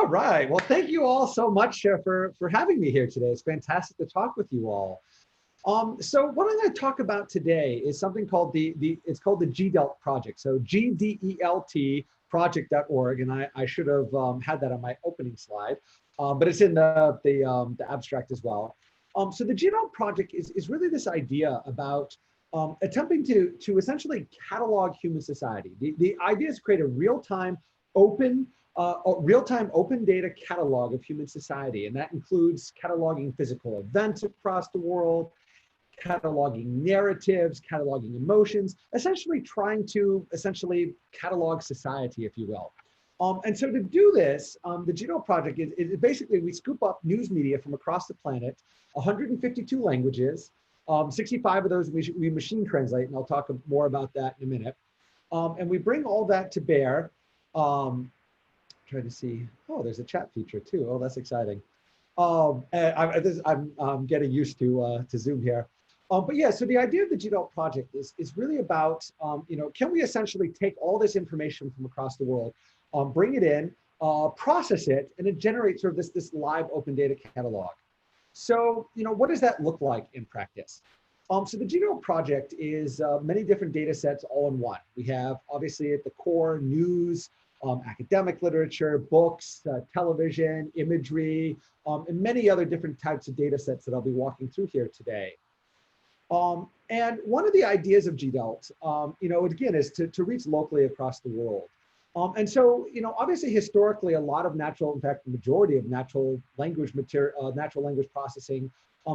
right. Well, thank you all so much for having me here today. It's fantastic to talk with you all. So what I'm going to talk about today is something called it's called the GDELT project. So GDELT project.org, and I should have had that on my opening slide, but it's in the abstract as well. So the GDELT project is really this idea about attempting to essentially catalog human society. The idea is to create a real-time open data catalog of human society, and that includes cataloging physical events across the world, cataloging narratives, cataloging emotions, essentially trying to catalog society, if you will. And so to do this, the GDELT project is basically we scoop up news media from across the planet, 152 languages, 65 of those we machine translate, and I'll talk more about that in a minute. And we bring all that to bear. Try to see, oh, there's a chat feature too. Oh, that's exciting. I'm getting used to Zoom here. But yeah, so the idea of the GDELT project is really about, can we essentially take all this information from across the world, bring it in, process it, and then generate sort of this live open data catalog. So, what does that look like in practice? So the GDELT project is many different data sets all in one. We have, obviously, at the core, news, academic literature, books, television, imagery, and many other different types of data sets that I'll be walking through here today. And one of the ideas of GDELT, again, is to reach locally across the world. And so, obviously, historically, a lot of in fact, the majority of natural language processing,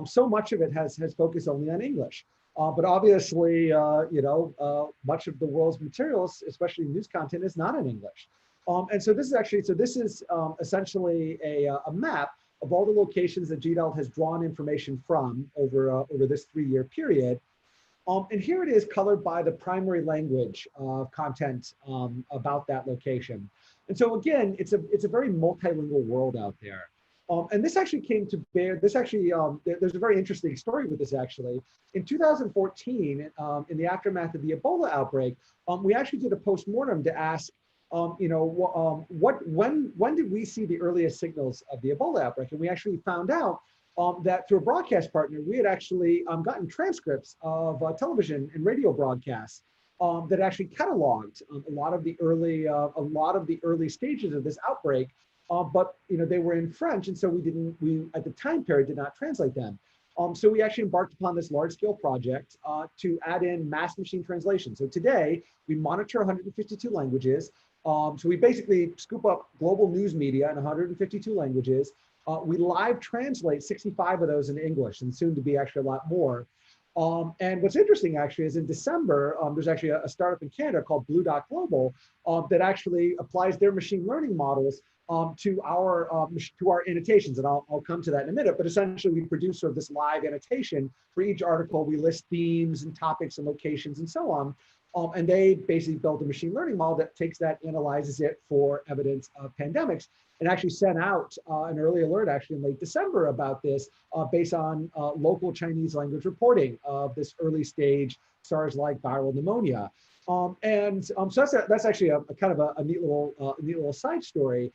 so much of it has focused only on English. But obviously, much of the world's materials, especially news content, is not in English. And so this is essentially a map of all the locations that GDELT has drawn information from over this 3-year period. And here it is colored by the primary language content about that location. And so again, it's a very multilingual world out there. And this actually came to bear, there's a very interesting story with this actually. In 2014, in the aftermath of the Ebola outbreak, we actually did a postmortem to ask, when did we see the earliest signals of the Ebola outbreak? And we actually found out that through a broadcast partner, we had actually gotten transcripts of television and radio broadcasts that actually cataloged a lot of the early stages of this outbreak. But they were in French, and so we at the time period did not translate them. So we actually embarked upon this large-scale project to add in mass machine translation. So today we monitor 152 languages. So we basically scoop up global news media in 152 languages. We live translate 65 of those into English, and soon to be actually a lot more. And what's interesting actually is in December, there's actually a startup in Canada called Blue Dot Global that actually applies their machine learning models to our annotations, and I'll come to that in a minute. But essentially, we produce sort of this live annotation for each article. We list themes and topics and locations and so on. And they basically built a machine learning model that takes that, analyzes it for evidence of pandemics, and actually sent out an early alert actually in late December about this based on local Chinese language reporting of this early stage SARS-like viral pneumonia. So that's actually a kind of a neat little side story.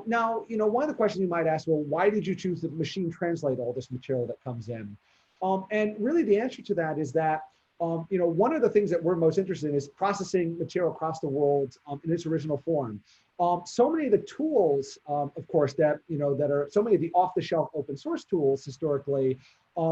Now, one of the questions you might ask, well, why did you choose to machine translate all this material that comes in? And really the answer to that is that, one of the things that we're most interested in is processing material across the world in its original form. So many of the tools, of course, that are so many of the off-the-shelf open source tools historically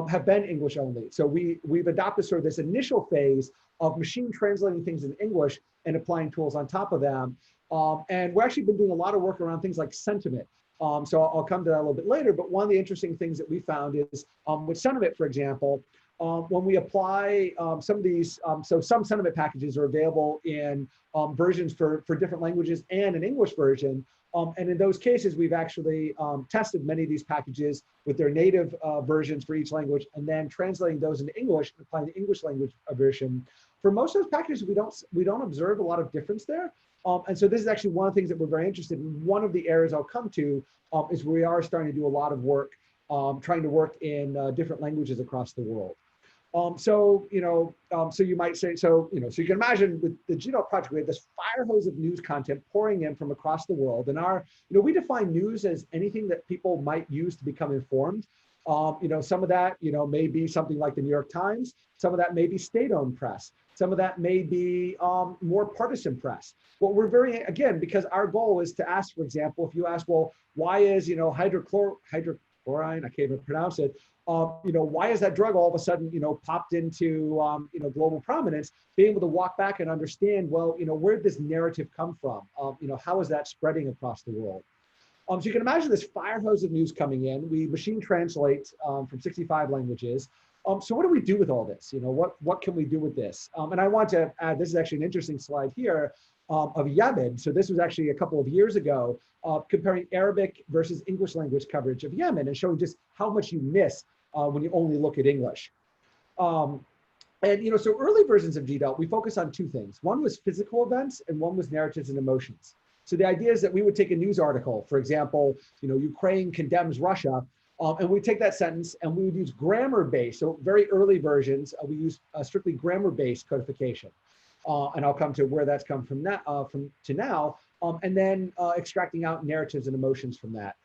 have been English only. So we've adopted sort of this initial phase of machine translating things in English and applying tools on top of them. And we've actually been doing a lot of work around things like sentiment. So I'll come to that a little bit later, but one of the interesting things that we found is with sentiment, for example, when we apply some of these, so some sentiment packages are available in versions for different languages and an English version. And in those cases, we've actually tested many of these packages with their native versions for each language, and then translating those into English and applying the English language version. For most of those packages, we don't observe a lot of difference there. And so this is actually one of the things that we're very interested in. One of the areas I'll come to is we are starting to do a lot of work, trying to work in different languages across the world. So you might say, so you can imagine with the GDELT project, we had this fire hose of news content pouring in from across the world. And we define news as anything that people might use to become informed. Some of that, may be something like the New York Times. Some of that may be state-owned press. Some of that may be more partisan press. Well, again, because our goal is to ask, for example, if you ask, well, why is, hydrochlorine, I can't even pronounce it, why is that drug all of a sudden, popped into, global prominence, being able to walk back and understand, well, where did this narrative come from? How is that spreading across the world? So you can imagine this fire hose of news coming in. We machine translate from 65 languages. So what do we do with all this? What can we do with this? And I want to add, this is actually an interesting slide here of Yemen. So this was actually a couple of years ago, comparing Arabic versus English language coverage of Yemen and showing just how much you miss when you only look at English. So early versions of GDELT, we focus on two things. One was physical events and one was narratives and emotions. So the idea is that we would take a news article, for example, Ukraine condemns Russia, and we take that sentence and we would use grammar-based, so very early versions, we use strictly grammar-based codification. And I'll come to where that's come from now, and then extracting out narratives and emotions from that.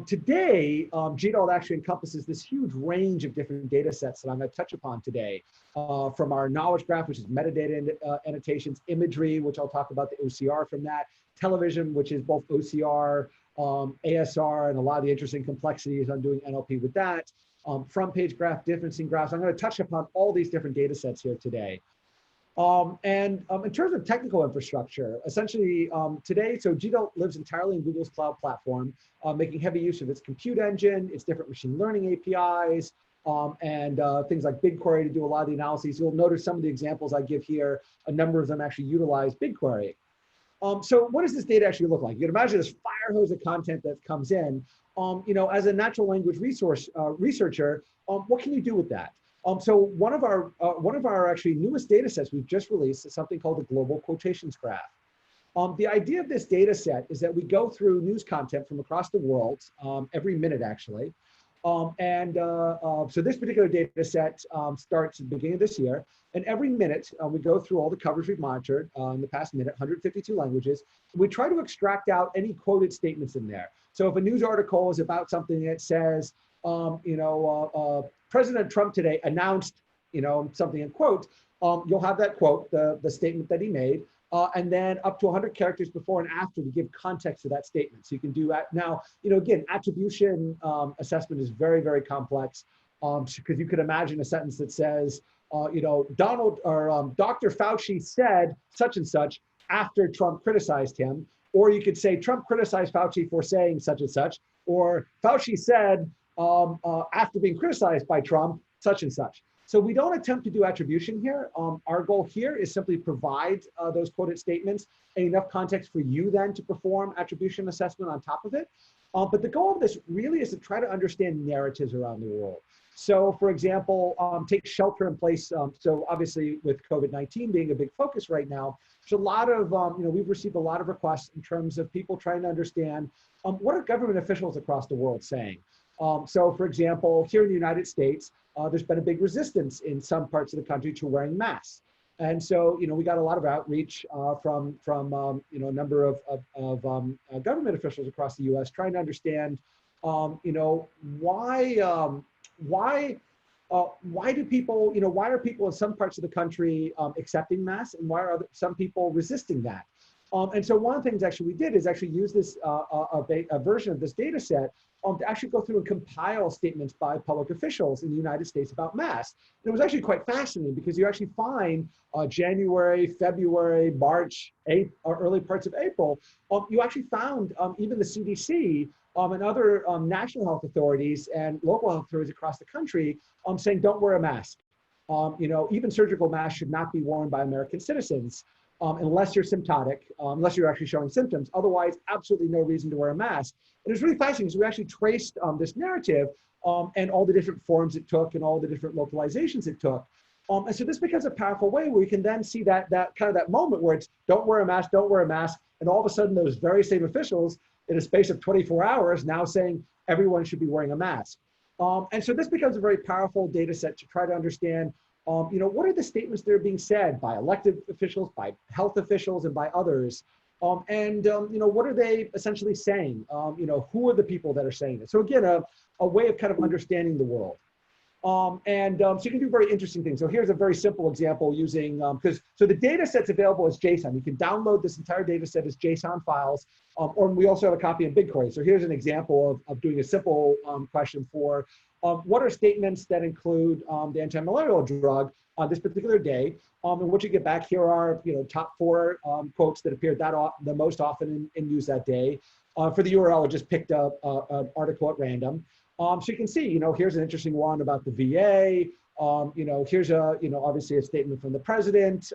Today, GDELT actually encompasses this huge range of different data sets that I'm going to touch upon today, from our knowledge graph, which is metadata annotations, imagery, which I'll talk about the OCR from that, television, which is both OCR, ASR, and a lot of the interesting complexities on doing NLP with that, front-page graph, differencing graphs. I'm going to touch upon all these different data sets here today. In terms of technical infrastructure, essentially today, so GDELT lives entirely in Google's cloud platform, making heavy use of its compute engine, its different machine learning APIs, and things like BigQuery to do a lot of the analyses. You'll notice some of the examples I give here, a number of them actually utilize BigQuery. So what does this data actually look like? You can imagine this fire hose of content that comes in. As a natural language researcher, what can you do with that? So one of our actually newest data sets we've just released is something called the Global Quotations Graph. The idea of this data set is that we go through news content from across the world every minute, actually. So this particular data set starts at the beginning of this year. And every minute, we go through all the coverage we've monitored in the past minute, 152 languages. We try to extract out any quoted statements in there. So if a news article is about something that says, President Trump today announced, something in quotes, you'll have that quote, the statement that he made, and then up to 100 characters before and after to give context to that statement. So you can do that. Now, again, attribution assessment is very, very complex because you could imagine a sentence that says, Donald or Dr. Fauci said such and such after Trump criticized him. Or you could say Trump criticized Fauci for saying such and such, or Fauci said after being criticized by Trump, such and such. So we don't attempt to do attribution here. Our goal here is simply provide those quoted statements and enough context for you then to perform attribution assessment on top of it. But the goal of this really is to try to understand narratives around the world. So for example, take shelter in place. So obviously with COVID-19 being a big focus right now, there's a lot of, we've received a lot of requests in terms of people trying to understand what are government officials across the world saying. So for example, here in the United States, there's been a big resistance in some parts of the country to wearing masks. And so, we got a lot of outreach from a number of government officials across the U.S. trying to understand, why do people, why are people in some parts of the country accepting masks and why are some people resisting that? And so one of the things actually we did is actually use this a version of this data set to actually go through and compile statements by public officials in the United States about masks. And it was actually quite fascinating because you actually find January, February, March, early parts of April, you actually found even the CDC and other national health authorities and local health authorities across the country saying don't wear a mask. Even surgical masks should not be worn by American citizens. Unless you're symptomatic, unless you're actually showing symptoms. Otherwise, absolutely no reason to wear a mask. And it's really fascinating because we actually traced this narrative and all the different forms it took and all the different localizations it took. And so this becomes a powerful way where you can then see that kind of that moment where it's don't wear a mask, don't wear a mask. And all of a sudden those very same officials in a space of 24 hours now saying everyone should be wearing a mask. And so this becomes a very powerful data set to try to understand What are the statements that are being said by elected officials, by health officials, and by others? What are they essentially saying? Who are the people that are saying it? So again, a way of kind of understanding the world. So you can do very interesting things. So here's a very simple example using, so the data set's available as JSON. You can download this entire data set as JSON files, or we also have a copy in BigQuery. So here's an example of doing a simple question for what are statements that include the anti-malarial drug on this particular day. And what you get back here are top 4 quotes that appeared the most often in use that day. For the URL, I just picked up an article at random. So you can see, here's an interesting one about the VA. Here's obviously a statement from the president.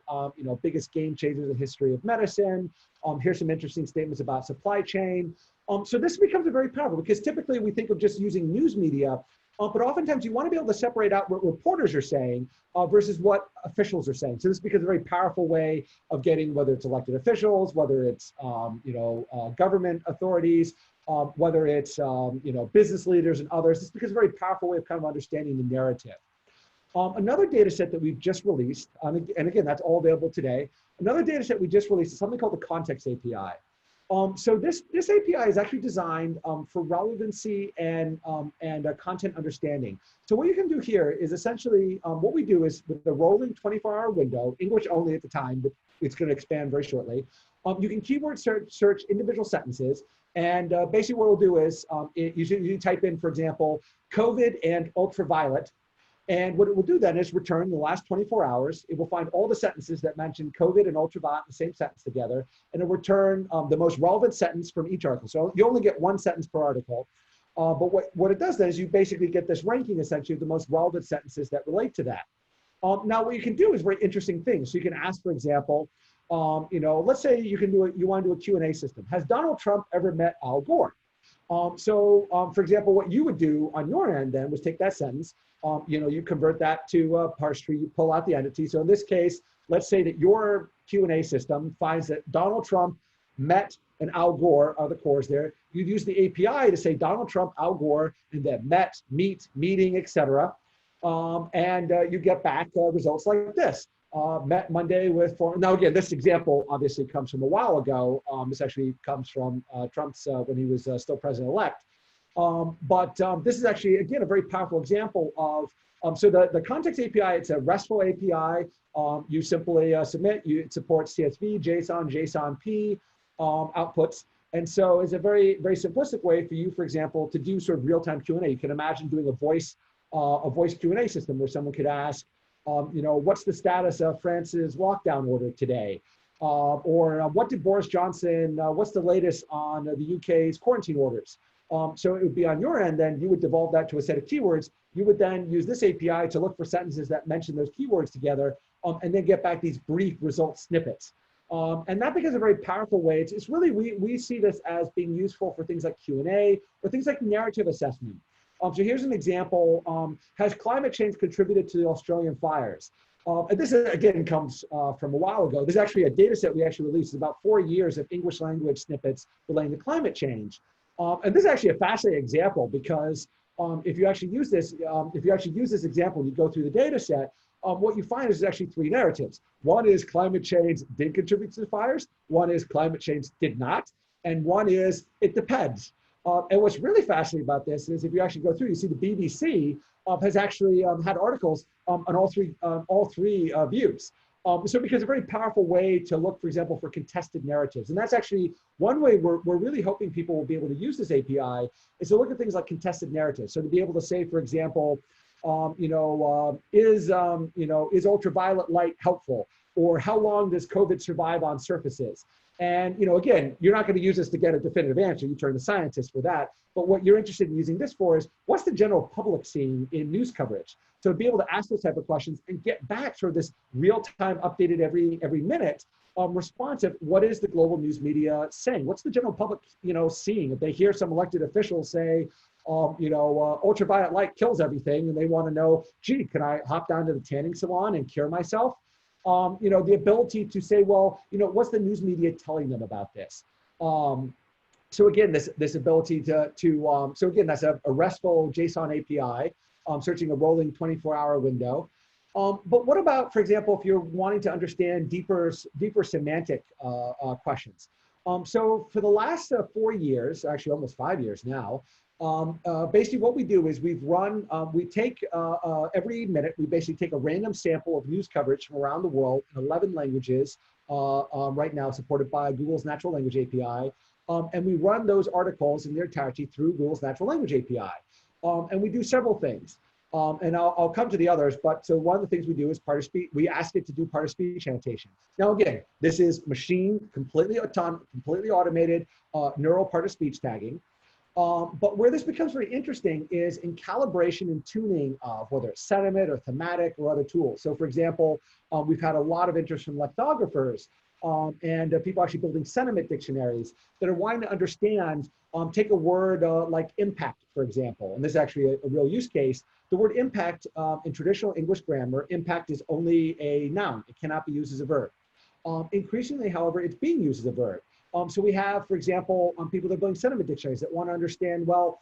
Biggest game changers in the history of medicine. Here's some interesting statements about supply chain. So this becomes very powerful because typically we think of just using news media, but oftentimes you want to be able to separate out what reporters are saying versus what officials are saying. So this becomes a very powerful way of getting, whether it's elected officials, whether it's government authorities, whether it's business leaders and others. This becomes a very powerful way of kind of understanding the narrative. Another data set that we've just released, and again, that's all available today. Another data set we just released is something called the Context API. So this API is actually designed for relevancy and content understanding. So what you can do here is essentially, what we do is with the rolling 24-hour window, English only at the time, but it's going to expand very shortly, you can keyword search individual sentences. And basically what we'll do is you type in, for example, COVID and ultraviolet. And what it will do then is return the last 24 hours. It will find all the sentences that mention COVID and ultraviolet in the same sentence together. And it will return the most relevant sentence from each article. So you only get 1 sentence per article. But what it does then is you basically get this ranking essentially of the most relevant sentences that relate to that. Now what you can do is very interesting things. So you can ask, for example, let's say you want to do a Q&A system. Has Donald Trump ever met Al Gore? For example, what you would do on your end then was take that sentence, you convert that to parse tree, you pull out the entity. So in this case, let's say that your Q&A system finds that Donald Trump met and Al Gore are the cores there. You'd use the API to say Donald Trump, Al Gore, and then met, meet, meeting, etc. You get back results like this. Met Monday with, now again, this example obviously comes from a while ago. This actually comes from Trump's, when he was still president-elect. This is actually, again, a very powerful example of, so the Context API, it's a RESTful API. You simply submit, it supports CSV, JSON, JSON-P outputs. And so it's a very, very simplistic way for you, for example, to do sort of real-time Q&A. You can imagine doing a voice Q&A system where someone could ask, what's the status of France's lockdown order today? Or what did Boris Johnson, what's the latest on the UK's quarantine orders? So it would be on your end, then you would devolve that to a set of keywords. You would then use this API to look for sentences that mention those keywords together, and then get back these brief result snippets. And that becomes a very powerful way. It's really, we see this as being useful for things like Q&A or things like narrative assessment. So here's an example. Has climate change contributed to the Australian fires? And this, again, comes from a while ago. There's actually a data set we actually released, about 4 years of English language snippets relating to climate change. And this is actually a fascinating example because if you actually use this, example and you go through the data set, what you find is actually 3 narratives. One is climate change did contribute to the fires. One is climate change did not. And one is it depends. And what's really fascinating about this is if you actually go through, you see the BBC has actually had articles on all three views. So it becomes a very powerful way to look, for example, for contested narratives. And that's actually one way we're really hoping people will be able to use this API is to look at things like contested narratives. So to be able to say, for example, is ultraviolet light helpful? Or how long does COVID survive on surfaces? And again, you're not going to use this to get a definitive answer. You turn to scientists for that. But what you're interested in using this for is what's the general public seeing in news coverage? So to be able to ask those type of questions and get back sort of this real-time updated every minute responsive, what is the global news media saying? What's the general public seeing? If they hear some elected officials say, ultraviolet light kills everything, and they want to know, gee, can I hop down to the tanning salon and cure myself? The ability to say, well, what's the news media telling them about this? So again, this ability so again, that's a RESTful JSON API, searching a rolling 24-hour window. But what about, for example, if you're wanting to understand deeper semantic questions? So for the last 4 years, actually almost 5 years now, basically what we do is we take every minute, we basically take a random sample of news coverage from around the world in 11 languages, right now supported by Google's natural language API. And we run those articles in their entirety through Google's natural language API. And we do several things. And I'll come to the others, but so one of the things we do is part of speech. We ask it to do part of speech annotation. Now again, this is machine, completely automated, neural part of speech tagging. But where this becomes very interesting is in calibration and tuning of whether it's sentiment or thematic or other tools. So for example, we've had a lot of interest from lexicographers and people actually building sentiment dictionaries that are wanting to understand, take a word like impact, for example, and this is actually a real use case. The word impact in traditional English grammar, impact is only a noun. It cannot be used as a verb. Increasingly, however, it's being used as a verb. So we have, for example, people that are building sentiment dictionaries that want to understand, well,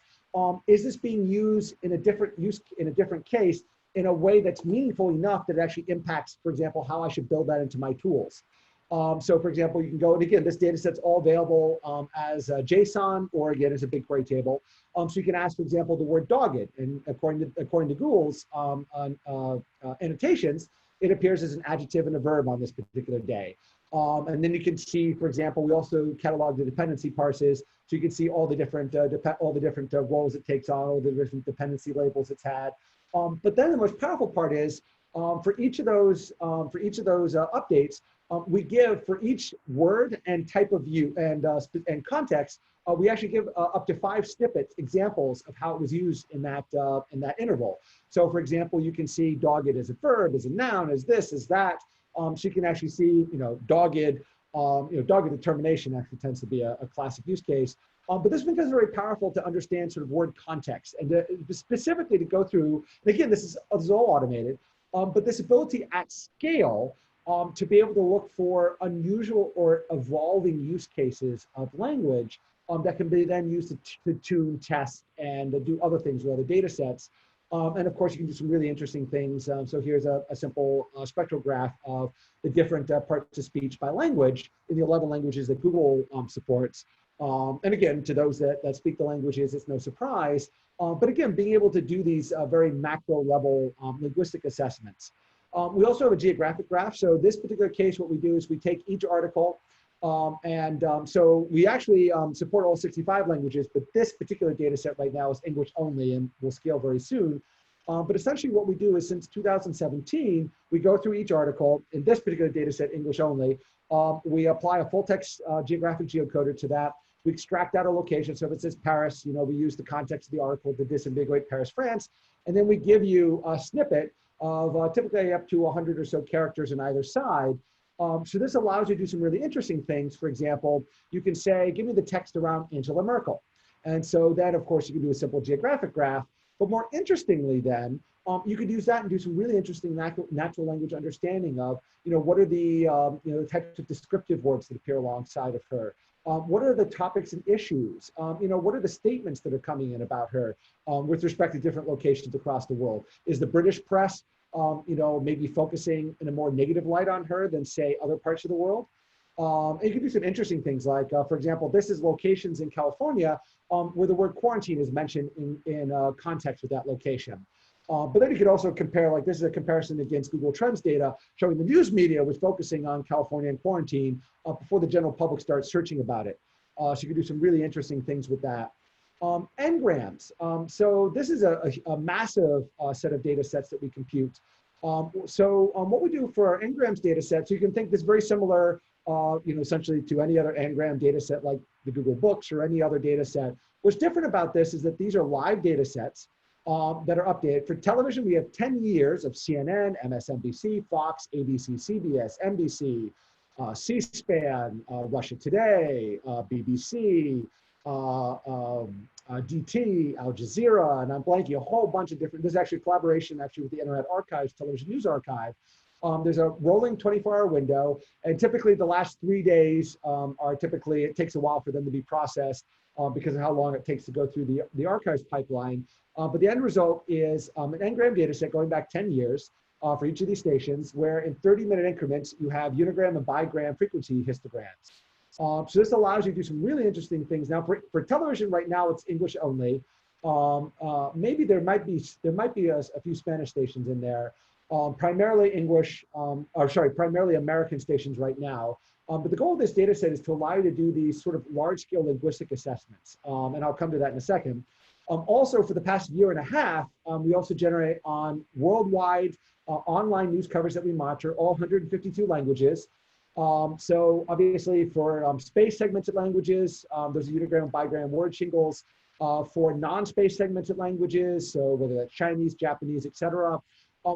is this being used in a different case in a way that's meaningful enough that it actually impacts, for example, how I should build that into my tools. So for example, you can go, and again, this data set's all available as JSON or again, as a BigQuery table. So you can ask, for example, the word dogged, and according to Google's annotations, it appears as an adjective and a verb on this particular day. And then you can see, for example, we also catalog the dependency parses, so you can see all the different roles it takes on, all the different dependency labels it's had. But then the most powerful part is for each of those updates, we give for each word and type of view and context, we actually give up to 5 snippets, examples of how it was used in that interval. So for example, you can see dogged as a verb, as a noun, as this, as that. So you can actually see, dogged, dogged determination actually tends to be a classic use case. But this becomes very powerful to understand sort of word context and specifically to go through, and again, this is all automated, but this ability at scale to be able to look for unusual or evolving use cases of language that can be then used to tune, test, and do other things with other data sets. And of course, you can do some really interesting things. So here's a simple spectral graph of the different parts of speech by language in the 11 languages that Google supports. And again, to those that speak the languages, it's no surprise. But again, being able to do these very macro level linguistic assessments. We also have a geographic graph. So this particular case, what we do is we take each article, so we actually support all 65 languages, but this particular data set right now is English only and will scale very soon. But essentially what we do is since 2017, we go through each article in this particular data set, English only. We apply a full text geographic geocoder to that. We extract out a location. So if it says Paris, we use the context of the article to disambiguate Paris, France. And then we give you a snippet of typically up to 100 or so characters on either side. So this allows you to do some really interesting things. For example, you can say, give me the text around Angela Merkel. And so then, of course, you can do a simple geographic graph. But more interestingly then, you could use that and do some really interesting natural language understanding of, what are the types of descriptive words that appear alongside of her? What are the topics and issues? What are the statements that are coming in about her with respect to different locations across the world? Is the British press maybe focusing in a more negative light on her than say other parts of the world? And you can do some interesting things like, for example, this is locations in California where the word quarantine is mentioned in context with that location. But then you could also compare, like this is a comparison against Google Trends data showing the news media was focusing on California and quarantine before the general public starts searching about it. So you can do some really interesting things with that. Ngrams. So this is a massive set of data sets that we compute. What we do for our Ngrams data set, so you can think this very similar, essentially to any other Ngram data set like the Google Books or any other data set. What's different about this is that these are live data sets that are updated. For television, we have 10 years of CNN, MSNBC, Fox, ABC, CBS, NBC, C-SPAN, Russia Today, BBC, DT, Al Jazeera, and I'm blanking a whole bunch of different, there's actually collaboration with the Internet Archive's Television News Archive. There's a rolling 24-hour window, and typically the last 3 days it takes a while for them to be processed because of how long it takes to go through the archives pipeline. But the end result is an Ngram data set going back 10 years. for each of these stations, where in 30-minute increments, you have unigram and bigram frequency histograms. So this allows you to do some really interesting things. Now, for television right now, it's English only. Maybe there might be a few Spanish stations in there. Primarily English, primarily American stations right now. But the goal of this data set is to allow you to do these sort of large-scale linguistic assessments. And I'll come to that in a second. Also, for the past year and a half, we also generate on worldwide online news coverage that we monitor, all 152 languages. So obviously for space segmented languages, those are unigram and bigram word shingles. For non-space segmented languages, so whether that's Chinese, Japanese, etc.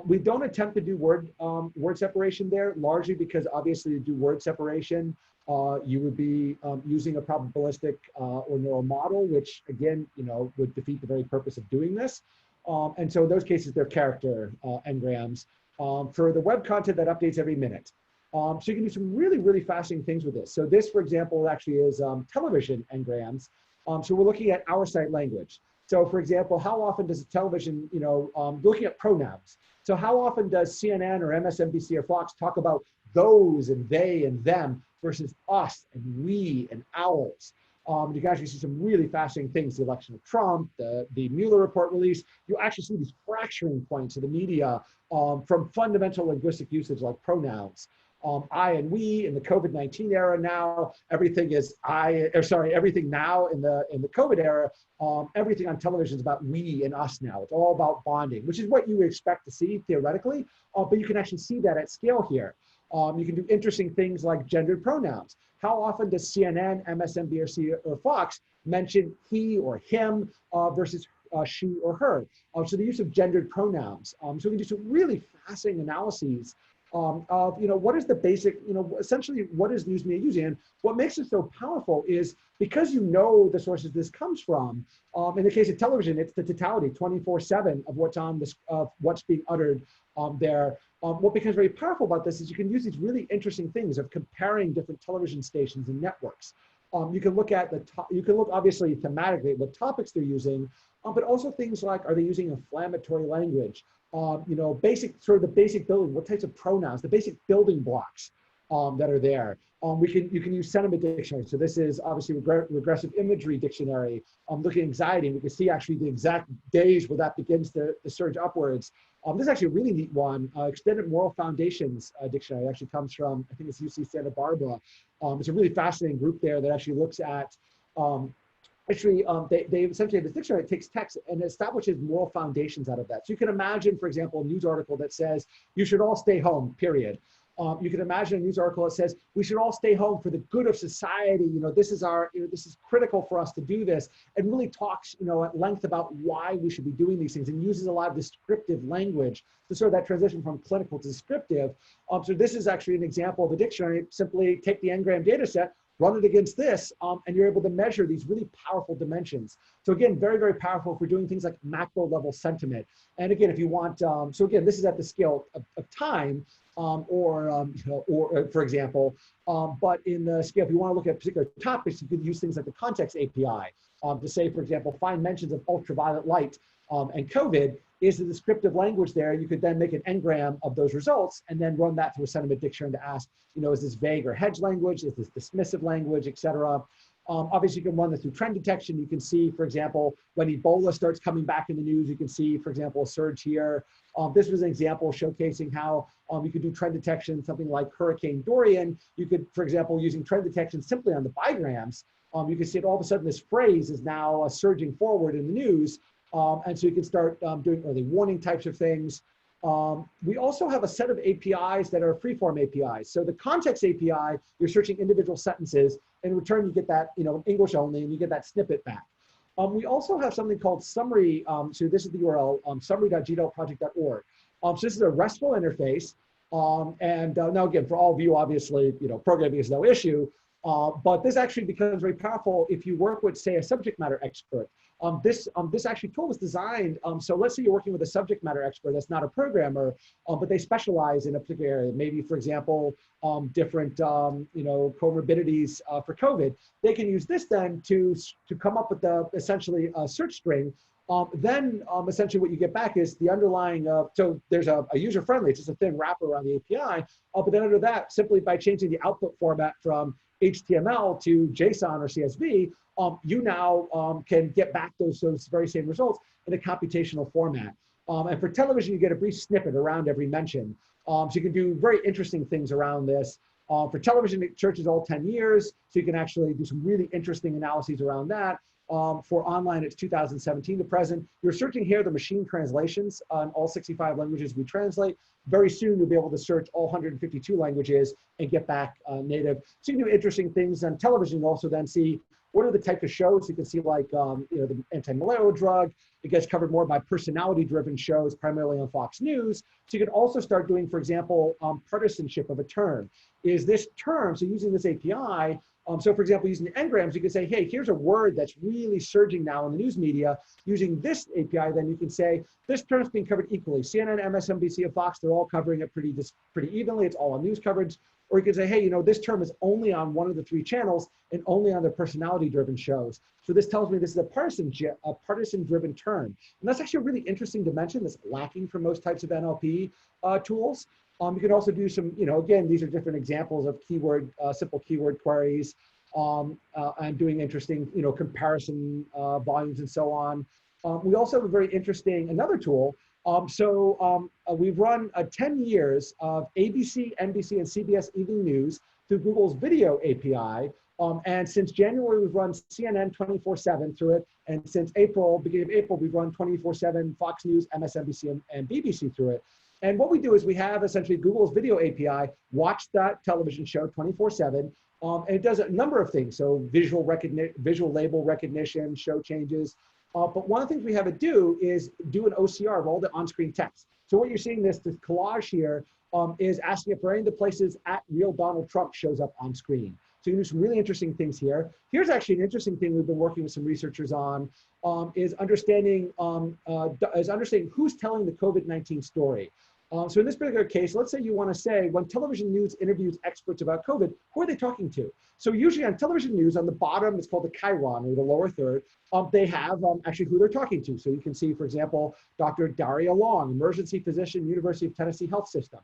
We don't attempt to do word separation there, largely because obviously to do word separation, you would be using a probabilistic or neural model, which again, would defeat the very purpose of doing this. And so in those cases, they're character Ngrams. For the web content, that updates every minute. So you can do some really, really fascinating things with this. So this, for example, actually is television Ngrams. So we're looking at our site language. So for example, how often does a television, looking at pronouns. So how often does CNN or MSNBC or Fox talk about those and they and them versus us and we and ours? You can actually see some really fascinating things, the election of Trump, the Mueller report release. You actually see these fracturing points of the media from fundamental linguistic usage like pronouns. I and we in the COVID-19 era now, everything is everything now in the COVID era, everything on television is about we and us now. It's all about bonding, which is what you would expect to see theoretically, but you can actually see that at scale here. You can do interesting things like gendered pronouns. How often does CNN, MSNBC, or Fox mention he or him versus she or her? So the use of gendered pronouns. So we can do some really fascinating analyses of what is the basic, essentially what is news media using. And what makes it so powerful is because the sources this comes from. In the case of television, it's the totality, 24/7 of what's on this, of what's being uttered there. What becomes very powerful about this is you can use these really interesting things of comparing different television stations and networks. You can look at you can look obviously thematically at what topics they're using, but also things like, are they using inflammatory language? The basic building, what types of pronouns, the basic building blocks that are there. You can use sentiment dictionary. So this is obviously regressive imagery dictionary. Looking at anxiety, and we can see actually the exact days where that begins to surge upwards. This is actually a really neat one. Extended Moral Foundations dictionary actually comes from, I think it's UC Santa Barbara. It's a really fascinating group there that actually looks at they essentially have this dictionary that takes text and establishes moral foundations out of that. So you can imagine, for example, a news article that says, you should all stay home, period. You can imagine a news article that says, we should all stay home for the good of society. This is critical for us to do this, and really talks, at length about why we should be doing these things, and uses a lot of descriptive language to sort of that transition from clinical to descriptive. So this is actually an example of a dictionary. Simply take the Ngram data set, run it against this, and you're able to measure these really powerful dimensions. So again, very, very powerful for doing things like macro level sentiment. And again, if you want, so again, this is at the scale of time, or for example, but in the scale, if you want to look at particular topics, you could use things like the context API to say, for example, find mentions of ultraviolet light and COVID. Is the descriptive language there? You could then make an Ngram of those results and then run that through a sentiment dictionary to ask, is this vague or hedge language? Is this dismissive language, et cetera? Obviously, you can run this through trend detection. You can see, for example, when Ebola starts coming back in the news, you can see, for example, a surge here. This was an example showcasing how you could do trend detection, something like Hurricane Dorian. You could, for example, using trend detection simply on the bigrams, you can see that all of a sudden this phrase is now surging forward in the news. And so you can start doing early warning types of things. We also have a set of APIs that are freeform APIs. So the context API, you're searching individual sentences. In return, you get that, English only, and you get that snippet back. We also have something called summary. So this is the URL, summary.gdeltproject.org. So this is a RESTful interface. Now again, for all of you, obviously, programming is no issue. But this actually becomes very powerful if you work with, say, a subject matter expert. This actually tool was designed, so let's say you're working with a subject matter expert that's not a programmer, but they specialize in a particular area. Maybe, for example, different comorbidities for COVID. They can use this then to come up with essentially a search string Then essentially what you get back is the underlying, so there's a user-friendly, it's just a thin wrapper around the API, but then under that, simply by changing the output format from HTML to JSON or CSV, you now can get back those very same results in a computational format. And for television, you get a brief snippet around every mention. So you can do very interesting things around this. For television, it searches all 10 years, so you can actually do some really interesting analyses around that. For online, it's 2017 to present. You're searching here the machine translations on all 65 languages we translate. Very soon, you'll be able to search all 152 languages and get back native. So you can do interesting things on television. You also then see what are the type of shows. You can see like the anti-malarial drug. It gets covered more by personality-driven shows, primarily on Fox News. So you can also start doing, for example, partisanship of a term. Is this term, so using this API, so for example, using the Ngrams, you can say, hey, here's a word that's really surging now in the news media. Using this API, then you can say, this term's being covered equally. CNN, MSNBC, and Fox, they're all covering it pretty evenly. It's all on news coverage. Or you can say, hey, this term is only on one of the 3 channels and only on the personality-driven shows. So this tells me this is a partisan-driven term. And that's actually a really interesting dimension that's lacking for most types of NLP tools. You can also do some, again, these are different examples of simple keyword queries and doing interesting, comparison volumes and so on. We also have a very interesting, another tool. We've run 10 years of ABC, NBC, and CBS Evening News through Google's video API. And since January, we've run CNN 24/7 through it. And since beginning of April, we've run 24/7 Fox News, MSNBC, and BBC through it. And what we do is we have essentially Google's video API, watch that television show 24/7, and it does a number of things. So visual label recognition, show changes. But one of the things we have it do is do an OCR of all the on-screen text. So what you're seeing this collage here is asking if any of the places at real Donald Trump shows up on screen. So you can do some really interesting things here. Here's actually an interesting thing we've been working with some researchers on, is understanding who's telling the COVID-19 story. So in this particular case, let's say you want to say, when television news interviews experts about COVID, who are they talking to? So usually on television news, on the bottom, it's called the chyron, or the lower third, they have actually who they're talking to. So you can see, for example, Dr. Daria Long, emergency physician, University of Tennessee Health System.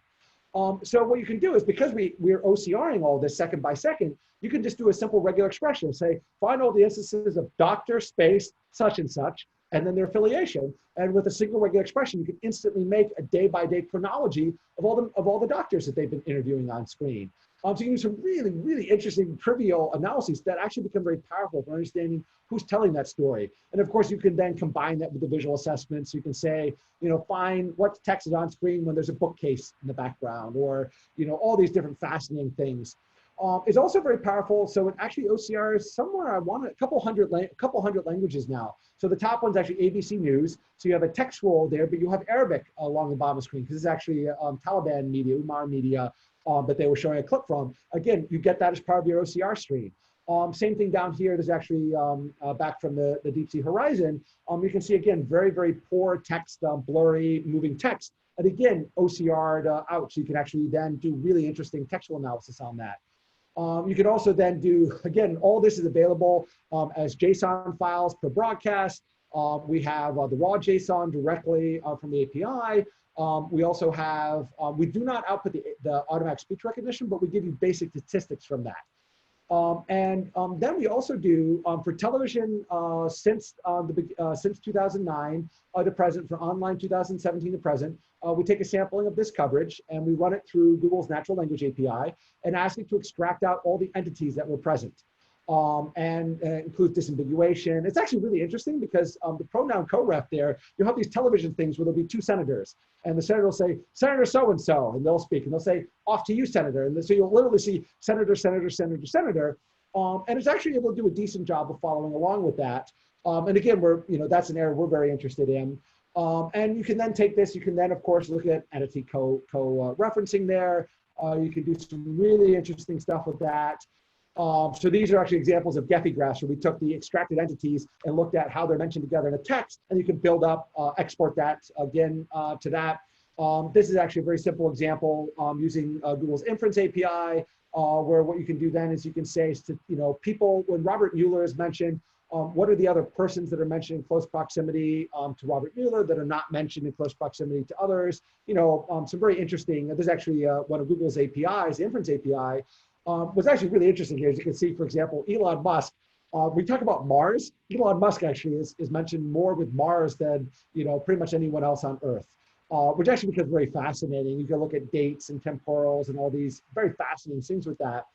So what you can do is, because we're OCRing all this second by second, you can just do a simple regular expression. Say, find all the instances of doctor space such and such, and then their affiliation. And with a single regular expression, you can instantly make a day-by-day chronology of all the doctors that they've been interviewing on screen. So you can do some really, really interesting trivial analyses that actually become very powerful for understanding who's telling that story. And of course, you can then combine that with the visual assessments. You can say, find what text is on screen when there's a bookcase in the background, or, all these different fascinating things. It's also very powerful. So it actually OCRs somewhere, a couple hundred languages now. So the top one's actually ABC News. So you have a text roll there, but you have Arabic along the bottom of the screen, because it's actually Taliban media, Umar media, that they were showing a clip from. Again, you get that as part of your OCR stream. Same thing down here. There's actually back from the Deep Sea Horizon. You can see, again, very, very poor text, blurry, moving text. And again, OCR'd out. So you can actually then do really interesting textual analysis on that. You can also then do, again, all this is available as JSON files per broadcast. We have the raw JSON directly from the API. We also have, we do not output the automatic speech recognition, but we give you basic statistics from that. Then we also do, for television since 2009 to present, for online 2017 to present, we take a sampling of this coverage and we run it through Google's natural language API and ask it to extract out all the entities that were present. Includes disambiguation. It's actually really interesting because the pronoun co-ref there, you have these television things where there'll be 2 senators, and the senator will say, Senator so-and-so, and they'll speak, and they'll say, off to you, Senator. And so you'll literally see Senator, Senator, Senator, Senator. And it's actually able to do a decent job of following along with that. And again, that's an area we're very interested in. And you can then take this, you can then, of course, look at entity co-referencing there. You can do some really interesting stuff with that. So these are actually examples of Gephi graphs where we took the extracted entities and looked at how they're mentioned together in a text, and you can build up, export that again to that. This is actually a very simple example using Google's inference API, where what you can do then is you can say to people, when Robert Mueller is mentioned, What are the other persons that are mentioned in close proximity to Robert Mueller that are not mentioned in close proximity to others? Some very interesting, there's actually one of Google's APIs, the inference API, was actually really interesting here. As you can see, for example, Elon Musk, we talk about Mars. Elon Musk actually is mentioned more with Mars than, pretty much anyone else on Earth, which actually becomes very fascinating. You can look at dates and temporals and all these very fascinating things with that.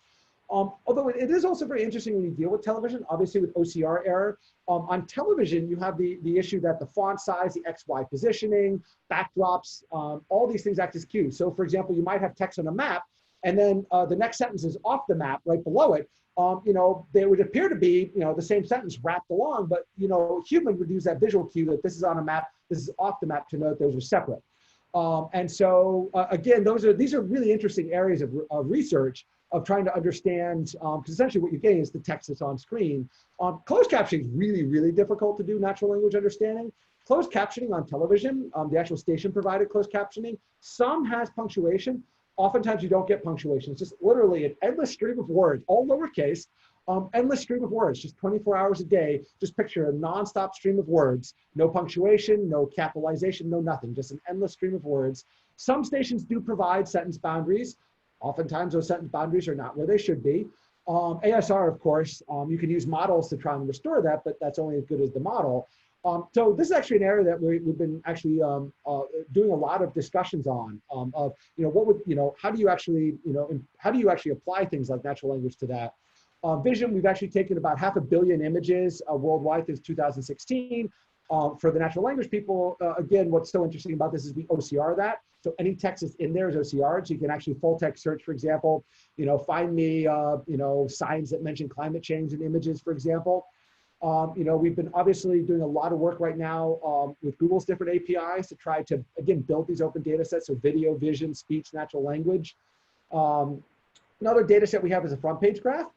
Although it is also very interesting when you deal with television, obviously with OCR error. On television, you have the issue that the font size, the XY positioning, backdrops, all these things act as cues. So for example, you might have text on a map, and then the next sentence is off the map right below it. They would appear to be, the same sentence wrapped along, but, human would use that visual cue that this is on a map, this is off the map to note those are separate. And so again, these are really interesting areas of research of trying to understand, because essentially what you're getting is the text that's on screen. Closed captioning is really, really difficult to do natural language understanding. Closed captioning on television, the actual station provided closed captioning, some has punctuation. Oftentimes you don't get punctuation. It's just literally an endless stream of words, all lowercase, endless stream of words, just 24 hours a day. Just picture a nonstop stream of words, no punctuation, no capitalization, no nothing, just an endless stream of words. Some stations do provide sentence boundaries. Oftentimes those sentence boundaries are not where they should be. ASR, of course, you can use models to try and restore that, but that's only as good as the model. So this is actually an area that we've been actually doing a lot of discussions on of, how do you actually apply things like natural language to that? Vision, we've actually taken about 500 million images worldwide since 2016. For the natural language people, again, what's so interesting about this is we OCR that. So any text that's in there is OCR'd. So you can actually full text search, for example, find me, signs that mention climate change in images, for example. We've been obviously doing a lot of work right now with Google's different APIs to try to, again, build these open data sets. So video, vision, speech, natural language. Another data set we have is a Frontpage graph.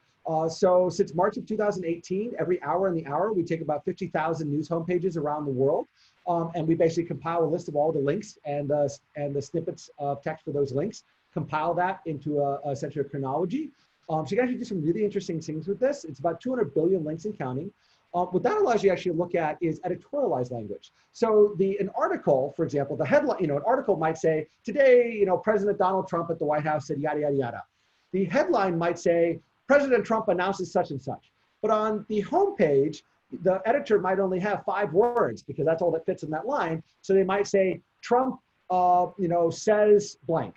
So since March of 2018, every hour in the hour, we take about 50,000 news homepages around the world. And we basically compile a list of all the links and the snippets of text for those links, compile that into essentially a chronology. So you can actually do some really interesting things with this. It's about 200 billion links and counting. What that allows you to actually look at is editorialized language. So an article, for example, the headline, an article might say, today, President Donald Trump at the White House said yada, yada, yada. The headline might say, President Trump announces such and such. But on the homepage, the editor might only have 5 words because that's all that fits in that line. So they might say, Trump, says blank.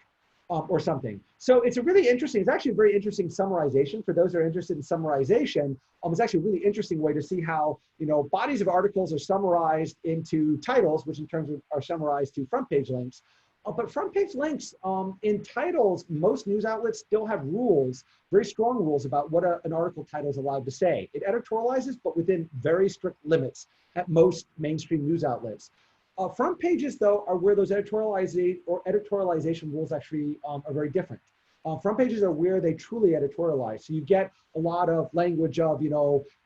Or something. So it's it's actually a very interesting summarization for those that are interested in summarization. It's actually a really interesting way to see how, bodies of articles are summarized into titles, which in turn are summarized to front page links. But front page links in titles, most news outlets still have rules, very strong rules about what an article title is allowed to say. It editorializes, but within very strict limits at most mainstream news outlets. Front pages, though, are where those editorialization rules actually are very different. Front pages are where they truly editorialize. So you get a lot of language of,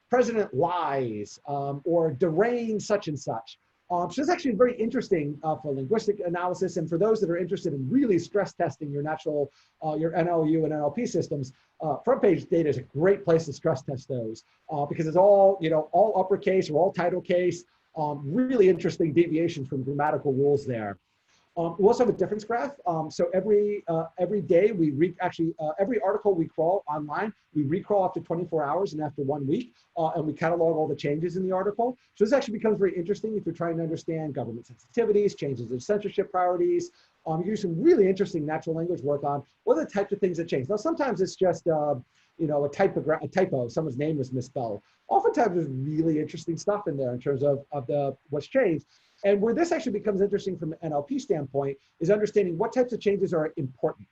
president lies or deranged such and such. So it's actually very interesting for linguistic analysis and for those that are interested in really stress testing your your NLU and NLP systems. Front page data is a great place to stress test those because it's all, all uppercase or all title case. Really interesting deviations from grammatical rules there. We also have a difference graph. So every day every article we crawl online, we recrawl after 24 hours and after 1 week, and we catalog all the changes in the article. So this actually becomes very interesting if you're trying to understand government sensitivities, changes in censorship priorities. You do some really interesting natural language work on what are the types of things that change. Now, sometimes it's just a typo, someone's name was misspelled. Oftentimes there's really interesting stuff in there in terms of what's changed. And where this actually becomes interesting from an NLP standpoint is understanding what types of changes are important.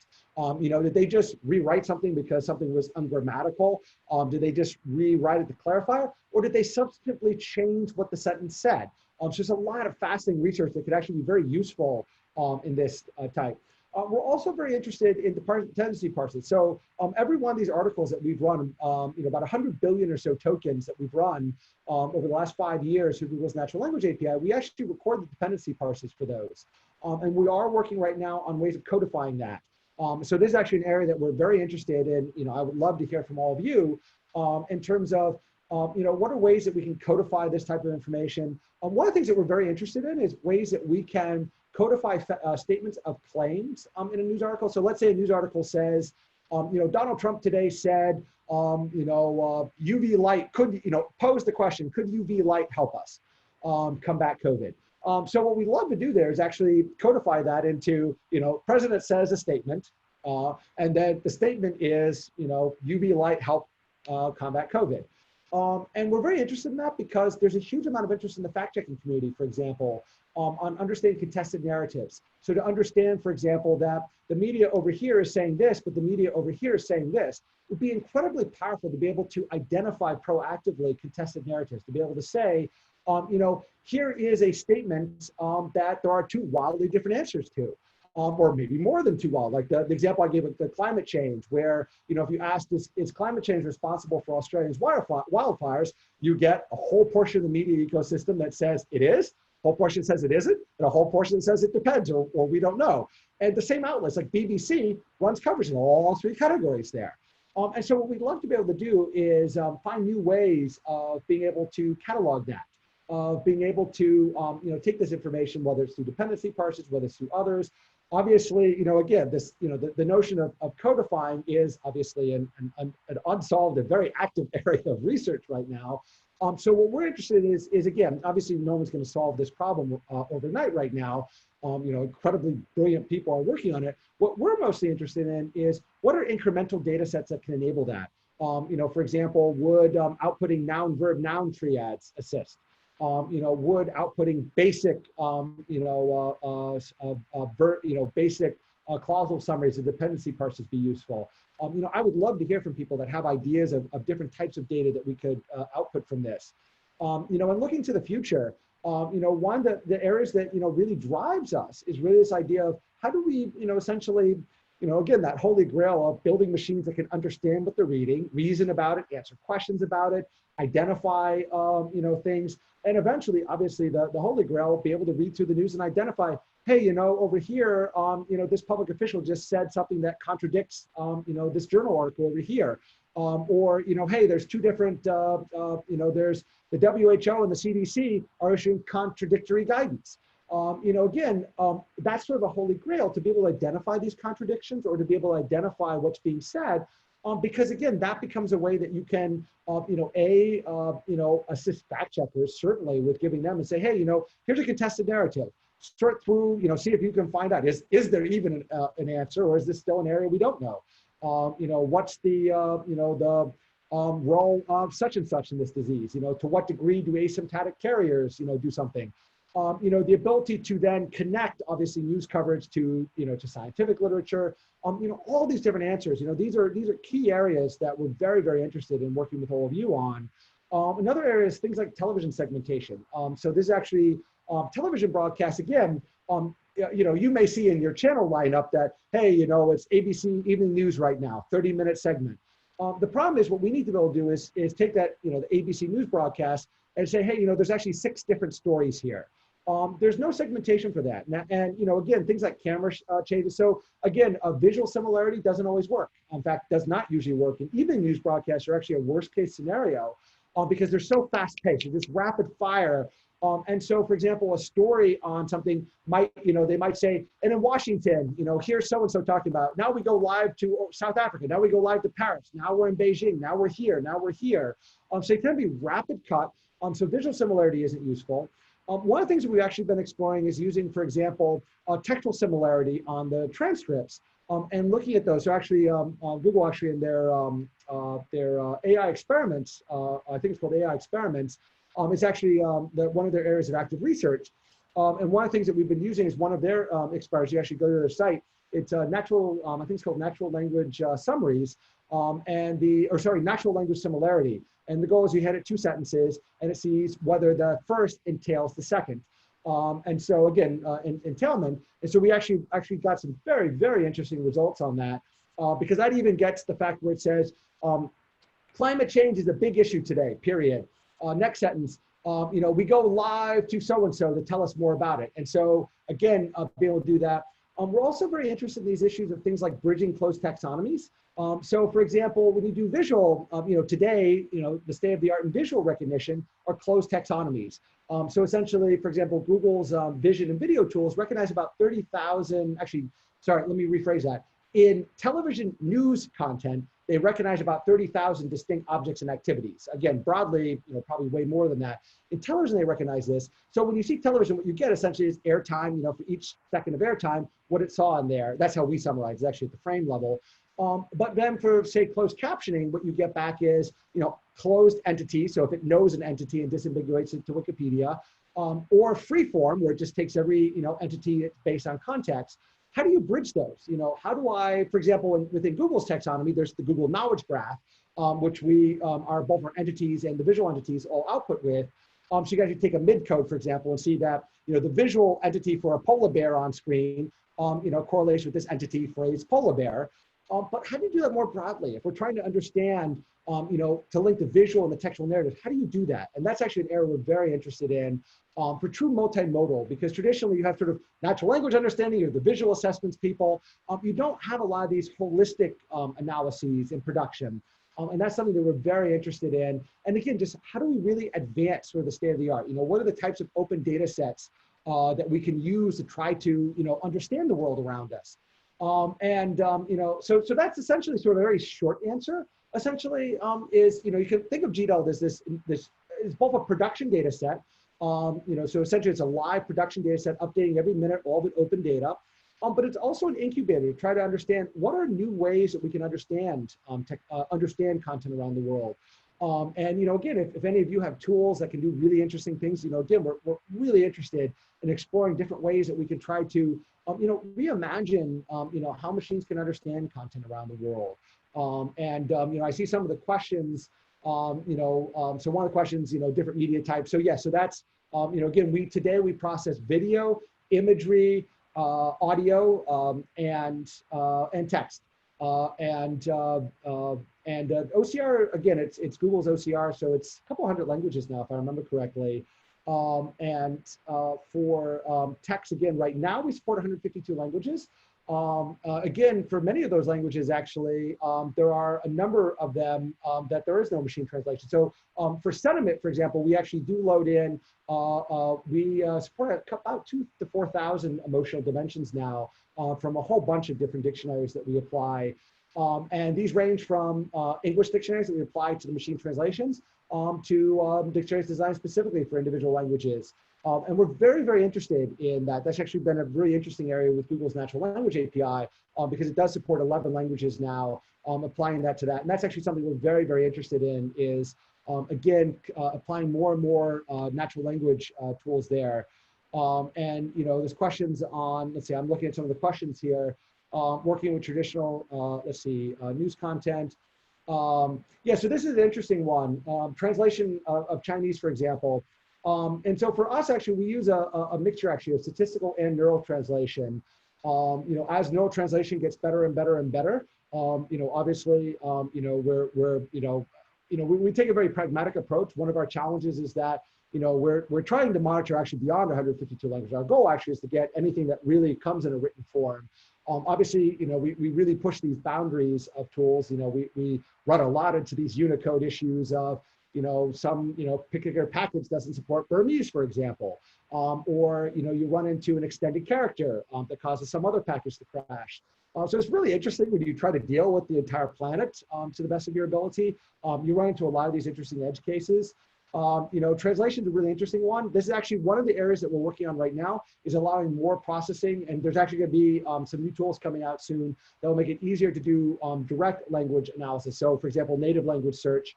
Did they just rewrite something because something was ungrammatical? Did they just rewrite it to clarify? Or did they substantively change what the sentence said? So there's a lot of fascinating research that could actually be very useful in this type. We're also very interested in dependency parses. So every one of these articles that we've run, about 100 billion or so tokens that we've run over the last 5 years through Google's natural language API, we actually record the dependency parses for those. And we are working right now on ways of codifying that. So this is actually an area that we're very interested in. I would love to hear from all of you in terms of What are ways that we can codify this type of information? One of the things that we're very interested in is ways that we can codify statements of claims in a news article. So let's say a news article says, Donald Trump today said, UV light could, pose the question, could UV light help us combat COVID? So what we love to do there is actually codify that into, president says a statement, and then the statement is, UV light help combat COVID. And we're very interested in that because there's a huge amount of interest in the fact-checking community, for example, on understanding contested narratives. So to understand, for example, that the media over here is saying this, but the media over here is saying this, would be incredibly powerful to be able to identify proactively contested narratives, to be able to say, here is a statement that there are two wildly different answers to. Or maybe more than two wild, like the example I gave of the climate change, where, if you ask, is climate change responsible for Australia's wildfires, you get a whole portion of the media ecosystem that says it is, a whole portion says it isn't, and a whole portion that says it depends, or we don't know. And the same outlets, like BBC, runs coverage in all three categories there. And so what we'd love to be able to do is find new ways of being able to catalog that, of being able to take this information, whether it's through dependency parses, whether it's through others. Obviously, again, this, the notion of codifying is obviously an unsolved and very active area of research right now. So what we're interested in is again, obviously no one's going to solve this problem overnight right now. Incredibly brilliant people are working on it. What we're mostly interested in is what are incremental data sets that can enable that? For example, would outputting noun, verb, noun triads assist? Would outputting basic, basic clausal summaries of dependency parses be useful? I would love to hear from people that have ideas of different types of data that we could output from this. And looking to the future, one of the areas that, really drives us is really this idea of how do we, essentially, again, that holy grail of building machines that can understand what they're reading, reason about it, answer questions about it, identify, things, and eventually, obviously, the holy grail will be able to read through the news and identify, hey, over here, this public official just said something that contradicts, this journal article over here. Or, hey, there's two different, there's the WHO and the CDC are issuing contradictory guidance. Again, that's sort of a holy grail to be able to identify these contradictions or to be able to identify what's being said. Because again, that becomes a way that you can, assist fact checkers, certainly with giving them and say, hey, here's a contested narrative. Sort through, see if you can find out, is there even an answer, or is this still an area we don't know? What's the, role of such and such in this disease? To what degree do asymptomatic carriers, do something? The ability to then connect, obviously, news coverage to, to scientific literature, all these different answers. These are key areas that we're very, very interested in working with all of you on. Another area is things like television segmentation. So this is actually television broadcasts. Again, you may see in your channel lineup that, hey, it's ABC Evening News right now, 30-minute segment. The problem is what we need to be able to do is take that, the ABC News broadcast and say, hey, there's actually 6 different stories here. There's no segmentation for that. And again, things like camera changes. So again, a visual similarity doesn't always work. In fact, does not usually work. And evening news broadcasts are actually a worst case scenario because they're so fast paced. They're just rapid fire. And so, for example, a story on something might, they might say, and in Washington, here's so-and-so talking about, now we go live to South Africa. Now we go live to Paris. Now we're in Beijing. Now we're here. Now we're here. So it can be rapid cut. So visual similarity isn't useful. One of the things that we've actually been exploring is using, for example, textual similarity on the transcripts and looking at those. So actually, Google actually in their AI experiments, I think it's called AI experiments, is actually one of their areas of active research. And one of the things that we've been using is one of their experiments. You actually go to their site. It's natural, I think it's called natural language summaries, natural language similarity. And the goal is you hit it 2 sentences and it sees whether the first entails the second. And so again, entailment. And so we actually got some very, very interesting results on that because that even gets the fact where it says, climate change is a big issue today, period. Next sentence, we go live to so-and-so to tell us more about it. And so again, be able to do that. We're also very interested in these issues of things like bridging closed taxonomies. So for example, when you do visual, today, the state of the art in visual recognition are closed taxonomies. So essentially, for example, Google's vision and video tools recognize about 30,000, actually, sorry, let me rephrase that. In television news content, they recognize about 30,000 distinct objects and activities. Again, broadly, probably way more than that. In television, they recognize this. So when you see television, what you get essentially is airtime, for each second of airtime, what it saw in there. That's how we summarize it, actually at the frame level. But then for, say, closed captioning, what you get back is, closed entity. So if it knows an entity and disambiguates it to Wikipedia, or free form, where it just takes every, entity based on context. How do you bridge those? How do I, for example, within Google's taxonomy, there's the Google Knowledge Graph, which we are both our entities and the visual entities all output with. So you guys can take a mid code, for example, and see that, the visual entity for a polar bear on screen, correlates with this entity for its polar bear. But how do you do that more broadly? If we're trying to understand, to link the visual and the textual narrative, how do you do that? And that's actually an area we're very interested in for true multimodal, because traditionally you have sort of natural language understanding, you're the visual assessments people. You don't have a lot of these holistic analyses in production. And that's something that we're very interested in. And again, just how do we really advance sort of the state of the art? What are the types of open data sets that we can use to try to, understand the world around us? So that's essentially sort of a very short answer. Essentially, is you can think of GDELT as this is both a production data set. So essentially it's a live production data set updating every minute all the open data. But it's also an incubator to try to understand what are new ways that we can understand content around the world. Again, if any of you have tools that can do really interesting things, again, we're really interested in exploring different ways that we can try to, reimagine, how machines can understand content around the world. I see some of the questions, so one of the questions, different media types. So yeah, so that's, again, today we process video, imagery, audio, and text. OCR, again, it's Google's OCR, so it's a couple hundred languages now, if I remember correctly. For text, again, right now we support 152 languages. Again, for many of those languages, actually, there are a number of them that there is no machine translation. So for sentiment, for example, we actually do load in, we support about 2,000 to 4,000 emotional dimensions now from a whole bunch of different dictionaries that we apply. And these range from English dictionaries that we apply to the machine translations to dictionaries designed specifically for individual languages. And we're very, very interested in that. That's actually been a really interesting area with Google's natural language API because it does support 11 languages now, applying that to that. And that's actually something we're very, very interested in is, again, applying more and more natural language tools there. There's questions on, let's see, I'm looking at some of the questions here, working with traditional, news content. Yeah, so this is an interesting one. Translation of Chinese, for example. And so for us, actually, we use a mixture actually of statistical and neural translation. As neural translation gets better and better and better, obviously, we take a very pragmatic approach. One of our challenges is that, we're trying to monitor actually beyond 152 languages. Our goal actually is to get anything that really comes in a written form. Obviously, we really push these boundaries of tools. We run a lot into these Unicode issues of, some, particular package doesn't support Burmese, for example, or, you run into an extended character that causes some other package to crash. So it's really interesting when you try to deal with the entire planet to the best of your ability. You run into a lot of these interesting edge cases. Translation is a really interesting one. This is actually one of the areas that we're working on right now is allowing more processing. And there's actually going to be some new tools coming out soon that will make it easier to do direct language analysis. So for example, native language search,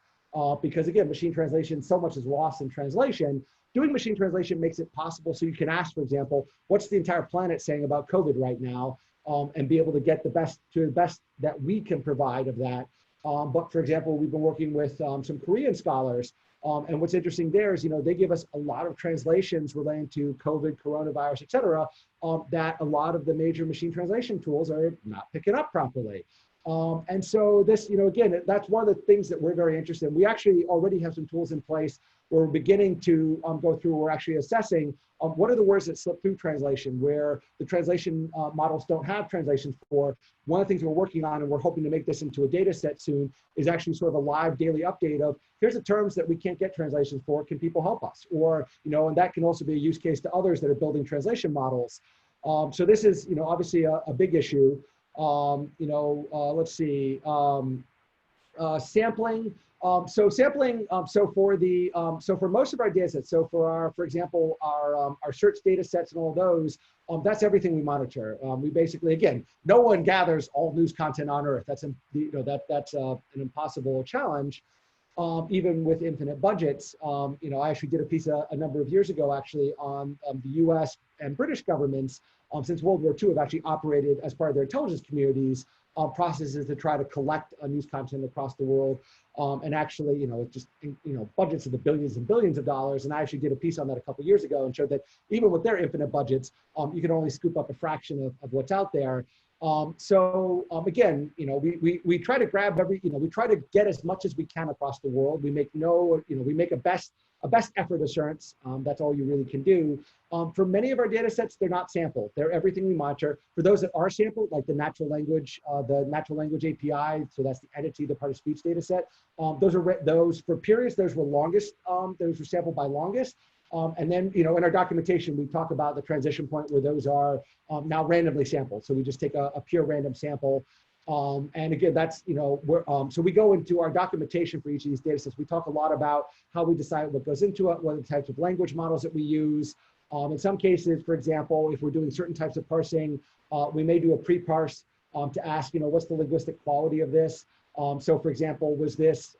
because again, machine translation, so much is lost in translation. Doing machine translation makes it possible. So you can ask, for example, what's the entire planet saying about COVID right now? And be able to get the best that we can provide of that. But for example, we've been working with some Korean scholars. And what's interesting there is, they give us a lot of translations relating to COVID, coronavirus, et cetera, that a lot of the major machine translation tools are not picking up properly. And so this, again, that's one of the things that we're very interested in. We actually already have some tools in place where we're beginning to go through, we're actually assessing what are the words that slip through translation, where the translation models don't have translations for. One of the things we're working on, and we're hoping to make this into a data set soon, is actually sort of a live daily update of, here's the terms that we can't get translations for, can people help us? Or, and that can also be a use case to others that are building translation models. So this is, obviously a big issue. Let's see, sampling. So sampling, so for most of our data sets, so for example, our search data sets and all those, that's everything we monitor. We basically, again, no one gathers all news content on Earth. That's, that's an impossible challenge, even with infinite budgets. I actually did a piece a number of years ago, actually, on the US and British governments, since World War II, have actually operated as part of their intelligence communities, processes to try to collect news content across the world. And actually, just, budgets of the billions and billions of dollars. And I actually did a piece on that a couple of years ago and showed that even with their infinite budgets, you can only scoop up a fraction of what's out there. Again, we try to grab we try to get as much as we can across the world. We make we make a best effort assurance. That's all you really can do. For many of our data sets, they're not sampled. They're everything we monitor. For those that are sampled, like the natural language API, so that's the entity, the part of speech data set. Those for periods, those were longest, those were sampled by longest. And then, in our documentation, we talk about the transition point where those are now randomly sampled. So we just take a pure random sample. And again, that's, so we go into our documentation for each of these data sets. We talk a lot about how we decide what goes into it, what are the types of language models that we use. In some cases, for example, if we're doing certain types of parsing, we may do a pre-parse to ask, what's the linguistic quality of this? So for example, was this,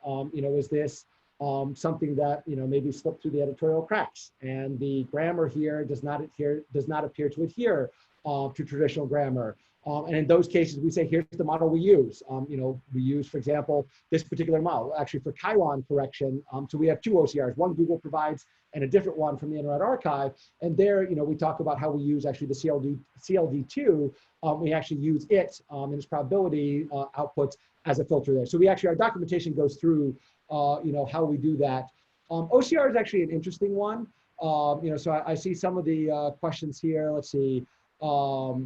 something that maybe slipped through the editorial cracks, and the grammar here does not appear to adhere to traditional grammar. And in those cases, we say, here's the model we use. We use, for example, this particular model, actually for Chiron correction. So we have two OCRs, one Google provides and a different one from the Internet Archive. And there, we talk about how we use actually the CLD2. We actually use it in its probability outputs as a filter there. So our documentation goes through how we do that. OCR is actually an interesting one. So I see some of the questions here. Let's see. How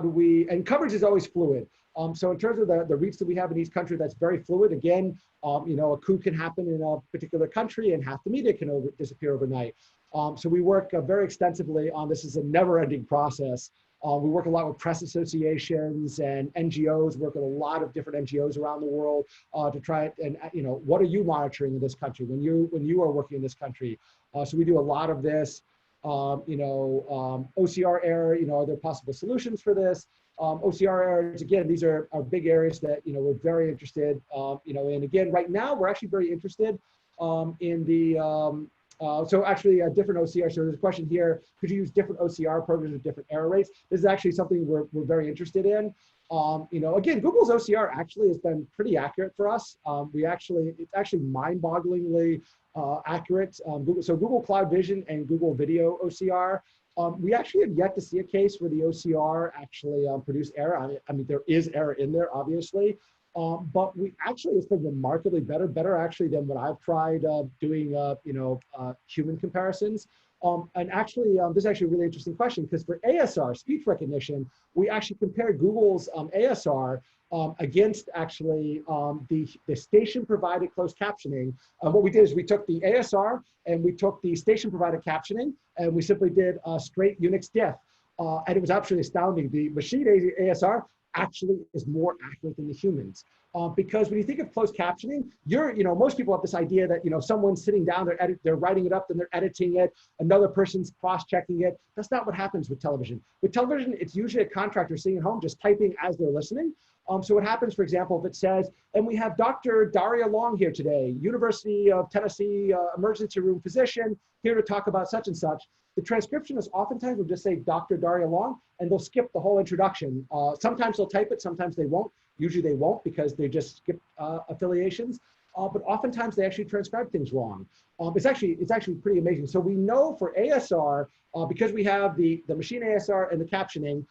do we, and coverage is always fluid. So in terms of the reach that we have in each country, that's very fluid. Again, a coup can happen in a particular country and half the media can disappear overnight. So we work very extensively on this. Is a never-ending process. We work a lot with press associations and NGOs, work with a lot of different NGOs around the world to try and, what are you monitoring in this country when you are working in this country? So we do a lot of this. OCR error, are there possible solutions for this? OCR errors, again, these are big areas that, we're very interested, and again, right now, we're actually very interested in the, so actually a different OCR, so there's a question here, could you use different OCR programs with different error rates? This is actually something we're very interested in. Again, Google's OCR actually has been pretty accurate for us. It's actually mind-bogglingly accurate. So Google Cloud Vision and Google Video OCR, we actually have yet to see a case where the OCR actually produced error. I mean, there is error in there, obviously, but it's been remarkably better actually than what I've tried doing, human comparisons. And actually, this is actually a really interesting question, because for ASR, speech recognition, we actually compared Google's ASR against actually the station-provided closed captioning. What we did is we took the ASR and we took the station-provided captioning, and we simply did a straight Unix diff. And it was absolutely astounding. The machine ASR actually is more accurate than the humans. Because when you think of closed captioning, most people have this idea that, someone's sitting down, they're writing it up, then they're editing it, another person's cross-checking it. That's not what happens with television. With television, it's usually a contractor sitting at home just typing as they're listening. So what happens, for example, if it says, and we have Dr. Daria Long here today, University of Tennessee emergency room physician, here to talk about such and such. The transcriptionist oftentimes will just say Dr. Daria Long, and they'll skip the whole introduction. Sometimes they'll type it, sometimes they won't. Usually they won't, because they just skip affiliations. But oftentimes they actually transcribe things wrong. It's actually pretty amazing. So we know for ASR, because we have the machine ASR and the captioning,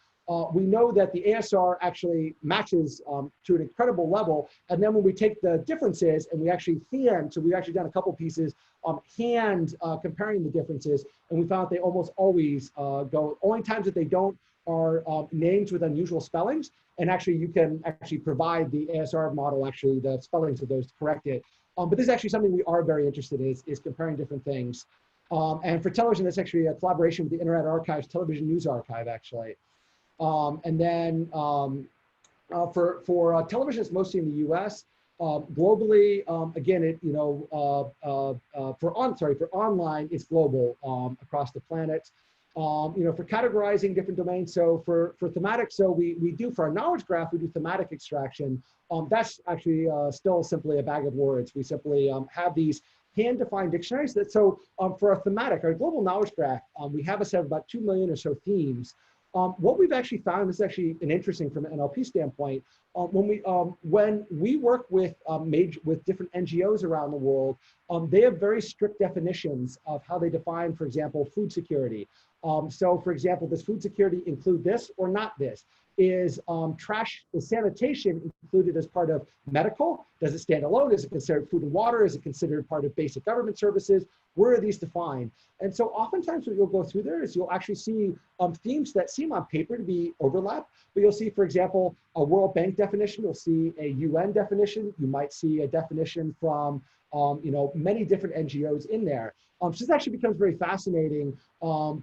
we know that the ASR actually matches to an incredible level. And then when we take the differences and we actually hand, so we've actually done a couple pieces comparing the differences, and we found they almost always go, only times that they don't are names with unusual spellings. And actually you can actually provide the ASR model, actually the spellings of those to correct it. But this is actually something we are very interested in, is comparing different things. And for television, that's actually a collaboration with the Internet Archive's Television News Archive, actually. And then for television, it's mostly in the U.S. Globally, again, for online, it's global across the planet. For categorizing different domains, so for thematic, so we do for our knowledge graph, we do thematic extraction. That's actually still simply a bag of words. We simply have these hand-defined dictionaries. So for our thematic, our global knowledge graph, we have a set of about 2 million or so themes. What we've actually found, this is actually an interesting from an NLP standpoint, when we work with different NGOs around the world, they have very strict definitions of how they define, for example, food security. So for example, does food security include this or not this? Is sanitation included as part of medical? Does it stand alone? Is it considered food and water? Is it considered part of basic government services? Where are these defined? And so oftentimes what you'll go through there is you'll actually see themes that seem on paper to be overlap, but you'll see, for example, a World Bank definition, you'll see a UN definition, you might see a definition from many different NGOs in there. So this actually becomes very fascinating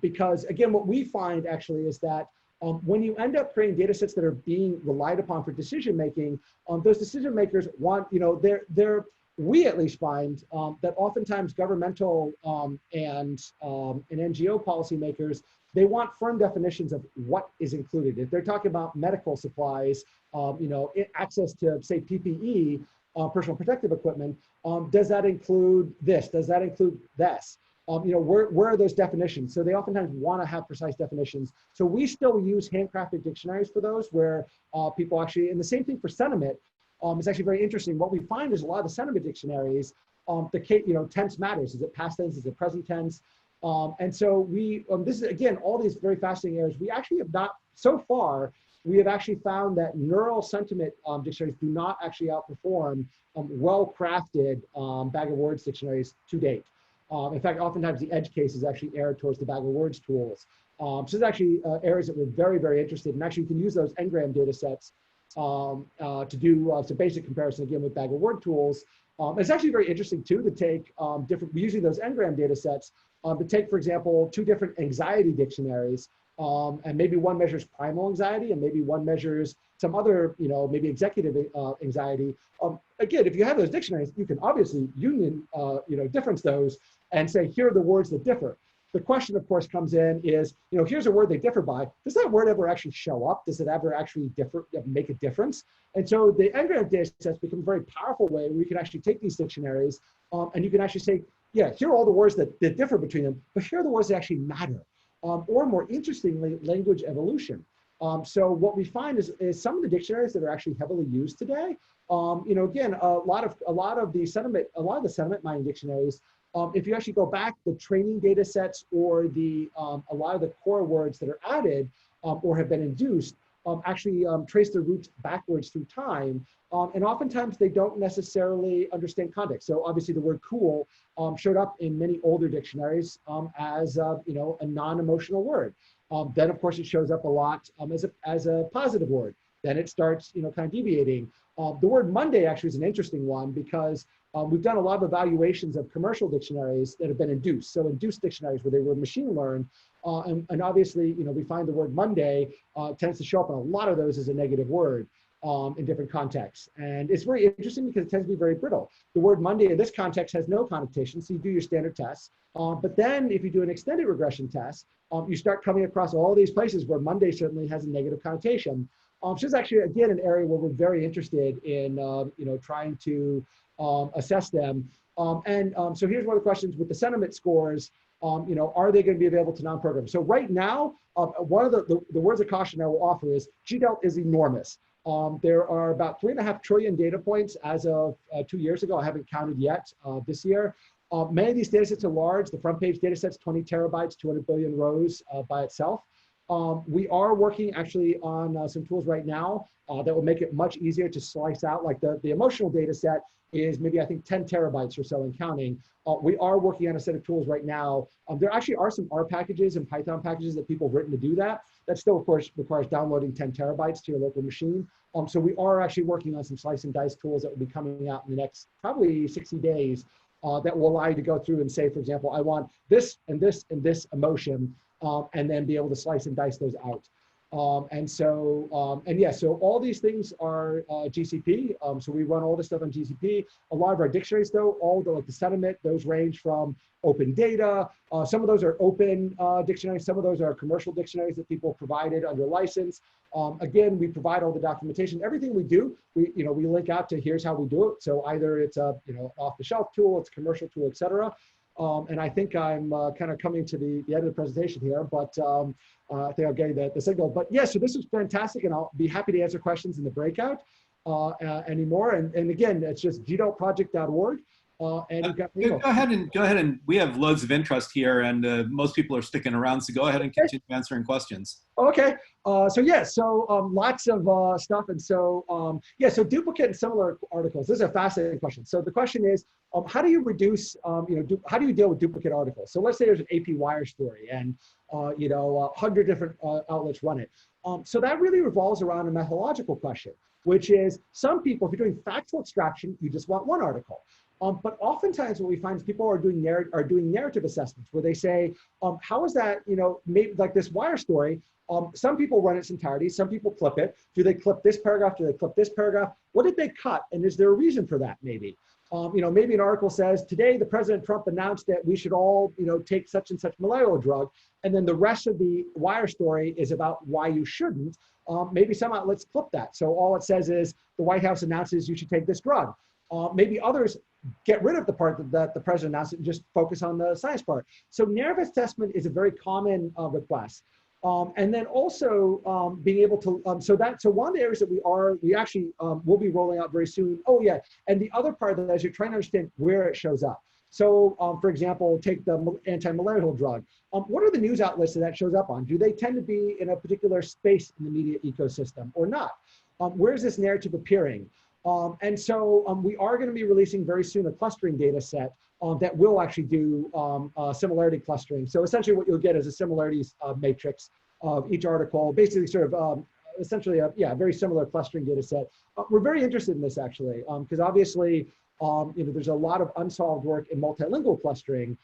because, again, what we find actually is that when you end up creating data sets that are being relied upon for decision making, those decision makers want, we at least find that oftentimes governmental and NGO policymakers, they want firm definitions of what is included. If they're talking about medical supplies, access to, say, PPE, personal protective equipment, does that include this? Does that include this? Where are those definitions? So they oftentimes want to have precise definitions. So we still use handcrafted dictionaries for those, where people actually, and the same thing for sentiment, is actually very interesting. What we find is a lot of the sentiment dictionaries, tense matters. Is it past tense? Is it present tense? And so this is, again, all these very fascinating areas. We actually have not, so far, we have actually found that neural sentiment dictionaries do not actually outperform well-crafted bag of words dictionaries to date. In fact, oftentimes the edge cases actually err towards the bag of words tools. So there's actually areas that we're very, very interested in. Actually, you can use those Ngram data sets to do some basic comparison, again, with bag of word tools. It's actually very interesting, too, to take using those Ngram data sets to take, for example, 2 different anxiety dictionaries, and maybe one measures primal anxiety and maybe one measures some other, maybe executive anxiety. Again, if you have those dictionaries, you can obviously difference those and say, here are the words that differ. The question, of course, comes in is, here's a word they differ by. Does that word ever actually show up? Does it ever actually make a difference? And so the Ngram data sets become a very powerful way where you can actually take these dictionaries and you can actually say, yeah, here are all the words that differ between them, but here are the words that actually matter. Or more interestingly, language evolution. So what we find is some of the dictionaries that are actually heavily used today. Again, a lot of the sentiment mining dictionaries. If you actually go back, the training data sets or a lot of the core words that are added or have been induced actually trace their roots backwards through time. And oftentimes they don't necessarily understand context. So obviously the word cool showed up in many older dictionaries as a non-emotional word. Then of course it shows up a lot as a positive word. Then it starts kind of deviating. The word Monday actually is an interesting one because we've done a lot of evaluations of commercial dictionaries that have been induced. So induced dictionaries where they were machine learned. And obviously, we find the word Monday tends to show up in a lot of those as a negative word in different contexts. And it's very interesting because it tends to be very brittle. The word Monday in this context has no connotation, so you do your standard tests. But then if you do an extended regression test, you start coming across all these places where Monday certainly has a negative connotation. So it's actually, again, an area where we're very interested in, trying to assess them. So here's one of the questions with the sentiment scores. Are they going to be available to non-programmers? So right now, one of the words of caution I will offer is GDELT is enormous. There are about 3.5 trillion data points as of 2 years ago. I haven't counted yet this year. Many of these data sets are large. The Frontpage data set's 20 terabytes, 200 billion rows by itself. We are working actually on some tools right now that will make it much easier to slice out, like the emotional data set is maybe, I think, 10 terabytes or so and counting. We are working on a set of tools right now. There actually are some R packages and Python packages that people have written to do that. That still, of course, requires downloading 10 terabytes to your local machine. So we are actually working on some slice and dice tools that will be coming out in the next probably 60 days that will allow you to go through and say, for example, I want this and this and this emotion, and then be able to slice and dice those out. So all these things are GCP. So we run all this stuff on GCP. A lot of our dictionaries, though, all the like the sentiment, those range from open data. Some of those are open dictionaries. Some of those are commercial dictionaries that people provided under license. Again, we provide all the documentation. Everything we do, we link out to here's how we do it. So either it's a off-the-shelf tool, it's a commercial tool, et cetera. And I think I'm kind of coming to the end of the presentation here, but I think I'm getting the signal. But yeah, so this is fantastic, and I'll be happy to answer questions in the breakout anymore. And again, it's just gdeltproject.org. And go ahead and we have loads of interest here, and most people are sticking around. So go ahead and continue answering questions. Okay. So lots of stuff. And so, so duplicate and similar articles. This is a fascinating question. So the question is, how do you reduce, how do you deal with duplicate articles? So let's say there's an AP wire story and, 100 different outlets run it. So that really revolves around a methodological question, which is some people, if you're doing factual extraction, you just want one article. But oftentimes what we find is people are doing narrative assessments where they say, how is that, maybe like this wire story, some people run its entirety, some people clip it. Do they clip this paragraph? Do they clip this paragraph? What did they cut? And is there a reason for that maybe? Maybe an article says, today the President Trump announced that we should all, take such and such malarial drug. And then the rest of the wire story is about why you shouldn't. Maybe some outlets clip that. So all it says is the White House announces you should take this drug. Maybe others get rid of the part that the president announced and just focus on the science part. So narrative assessment is a very common request. And then also being able to, so one of the areas that we actually will be rolling out very soon. Oh yeah, and the other part of that is you're trying to understand where it shows up. So for example, take the anti-malarial drug. What are the news outlets that shows up on? Do they tend to be in a particular space in the media ecosystem or not? Where is this narrative appearing? And so we are going to be releasing very soon a clustering data set that will actually do similarity clustering. So essentially what you'll get is a similarities matrix of each article, basically sort of essentially a very similar clustering data set. We're very interested in this actually, because obviously there's a lot of unsolved work in multilingual clustering,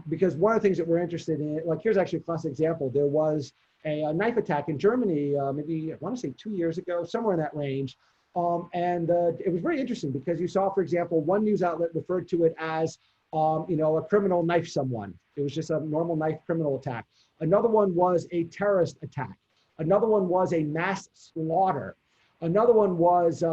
because one of the things that we're interested in, like here's actually a classic example. There was a knife attack in Germany, maybe I want to say 2 years ago, somewhere in that range. It was very interesting because you saw, for example, one news outlet referred to it as, a criminal knifed someone. It was just a normal knife criminal attack. Another one was a terrorist attack. Another one was a mass slaughter. Another one was,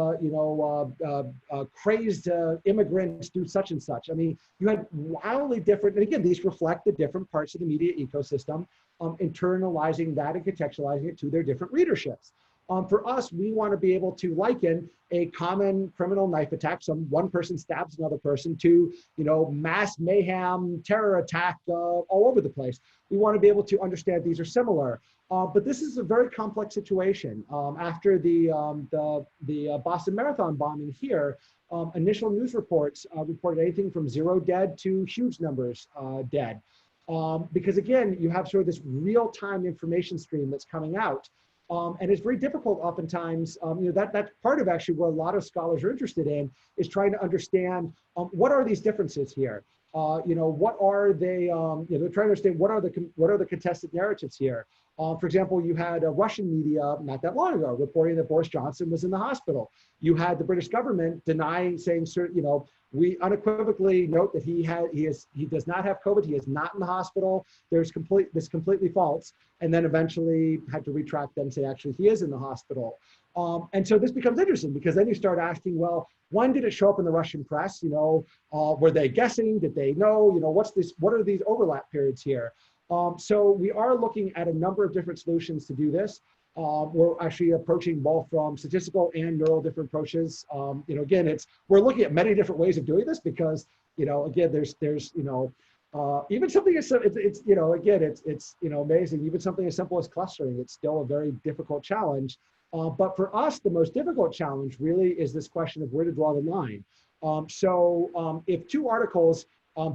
crazed immigrants do such and such. I mean, you had wildly different, and again, these reflect the different parts of the media ecosystem, internalizing that and contextualizing it to their different readerships. For us, we want to be able to liken a common criminal knife attack, one person stabs another person, to mass mayhem, terror attack all over the place. We want to be able to understand these are similar. But this is a very complex situation. After the Boston Marathon bombing here, initial news reports reported anything from 0 dead to huge numbers dead. Because again, you have sort of this real-time information stream that's coming out. And it's very difficult oftentimes, that's part of actually what a lot of scholars are interested in, is trying to understand what are these differences here? What are they, they're trying to understand what are the contested narratives here? For example, you had Russian media not that long ago reporting that Boris Johnson was in the hospital. You had the British government denying, saying, we unequivocally note that he does not have COVID. He is not in the hospital. This completely false. And then eventually had to retract that and say, actually, he is in the hospital. And so this becomes interesting because then you start asking, well, when did it show up in the Russian press? Were they guessing? Did they know? What are these overlap periods here? So we are looking at a number of different solutions to do this. We're actually approaching both from statistical and neural different approaches. Again, we're looking at many different ways of doing this because, again, there's Even something as it's you know, again, it's you know, amazing. Even something as simple as clustering, it's still a very difficult challenge. But for us, the most difficult challenge really is this question of where to draw the line. If two articles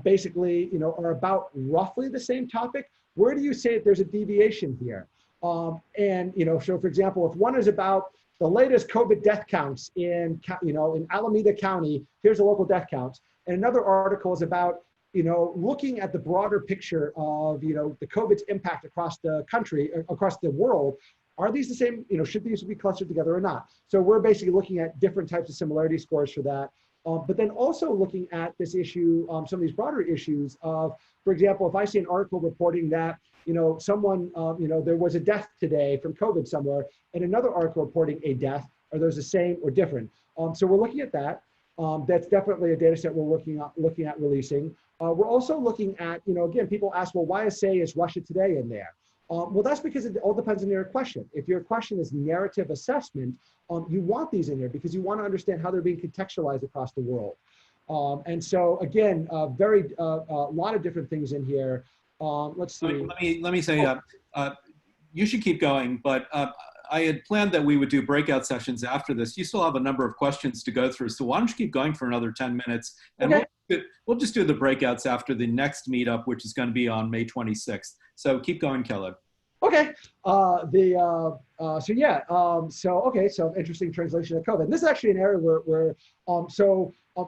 basically, you know, are about roughly the same topic, where do you say that there's a deviation here? And you know, so for example, if one is about the latest COVID death counts in, you know, in Alameda County, here's the local death counts, and another article is about, you know, looking at the broader picture of, you know, the COVID's impact across the country, across the world. Are these the same, you know, should these be clustered together or not? So we're basically looking at different types of similarity scores for that. But then also looking at this issue, some of these broader issues of, for example, if I see an article reporting that, you know, someone, you know, there was a death today from COVID somewhere, and another article reporting a death, are those the same or different? So we're looking at that. That's definitely a data set we're looking at releasing. We're also looking at, you know, again, people ask, well, why is Russia Today in there? Well, that's because it all depends on your question. If your question is narrative assessment, you want these in there because you want to understand how they're being contextualized across the world. And so again, a lot of different things in here. Let's see. Let me say, you should keep going, but I had planned that we would do breakout sessions after this. You still have a number of questions to go through, so why don't you keep going for another 10 minutes? And okay. we'll just do the breakouts after the next meetup, which is going to be on May 26th. So keep going, Kalev. Okay. So interesting translation of COVID. And this is actually an area where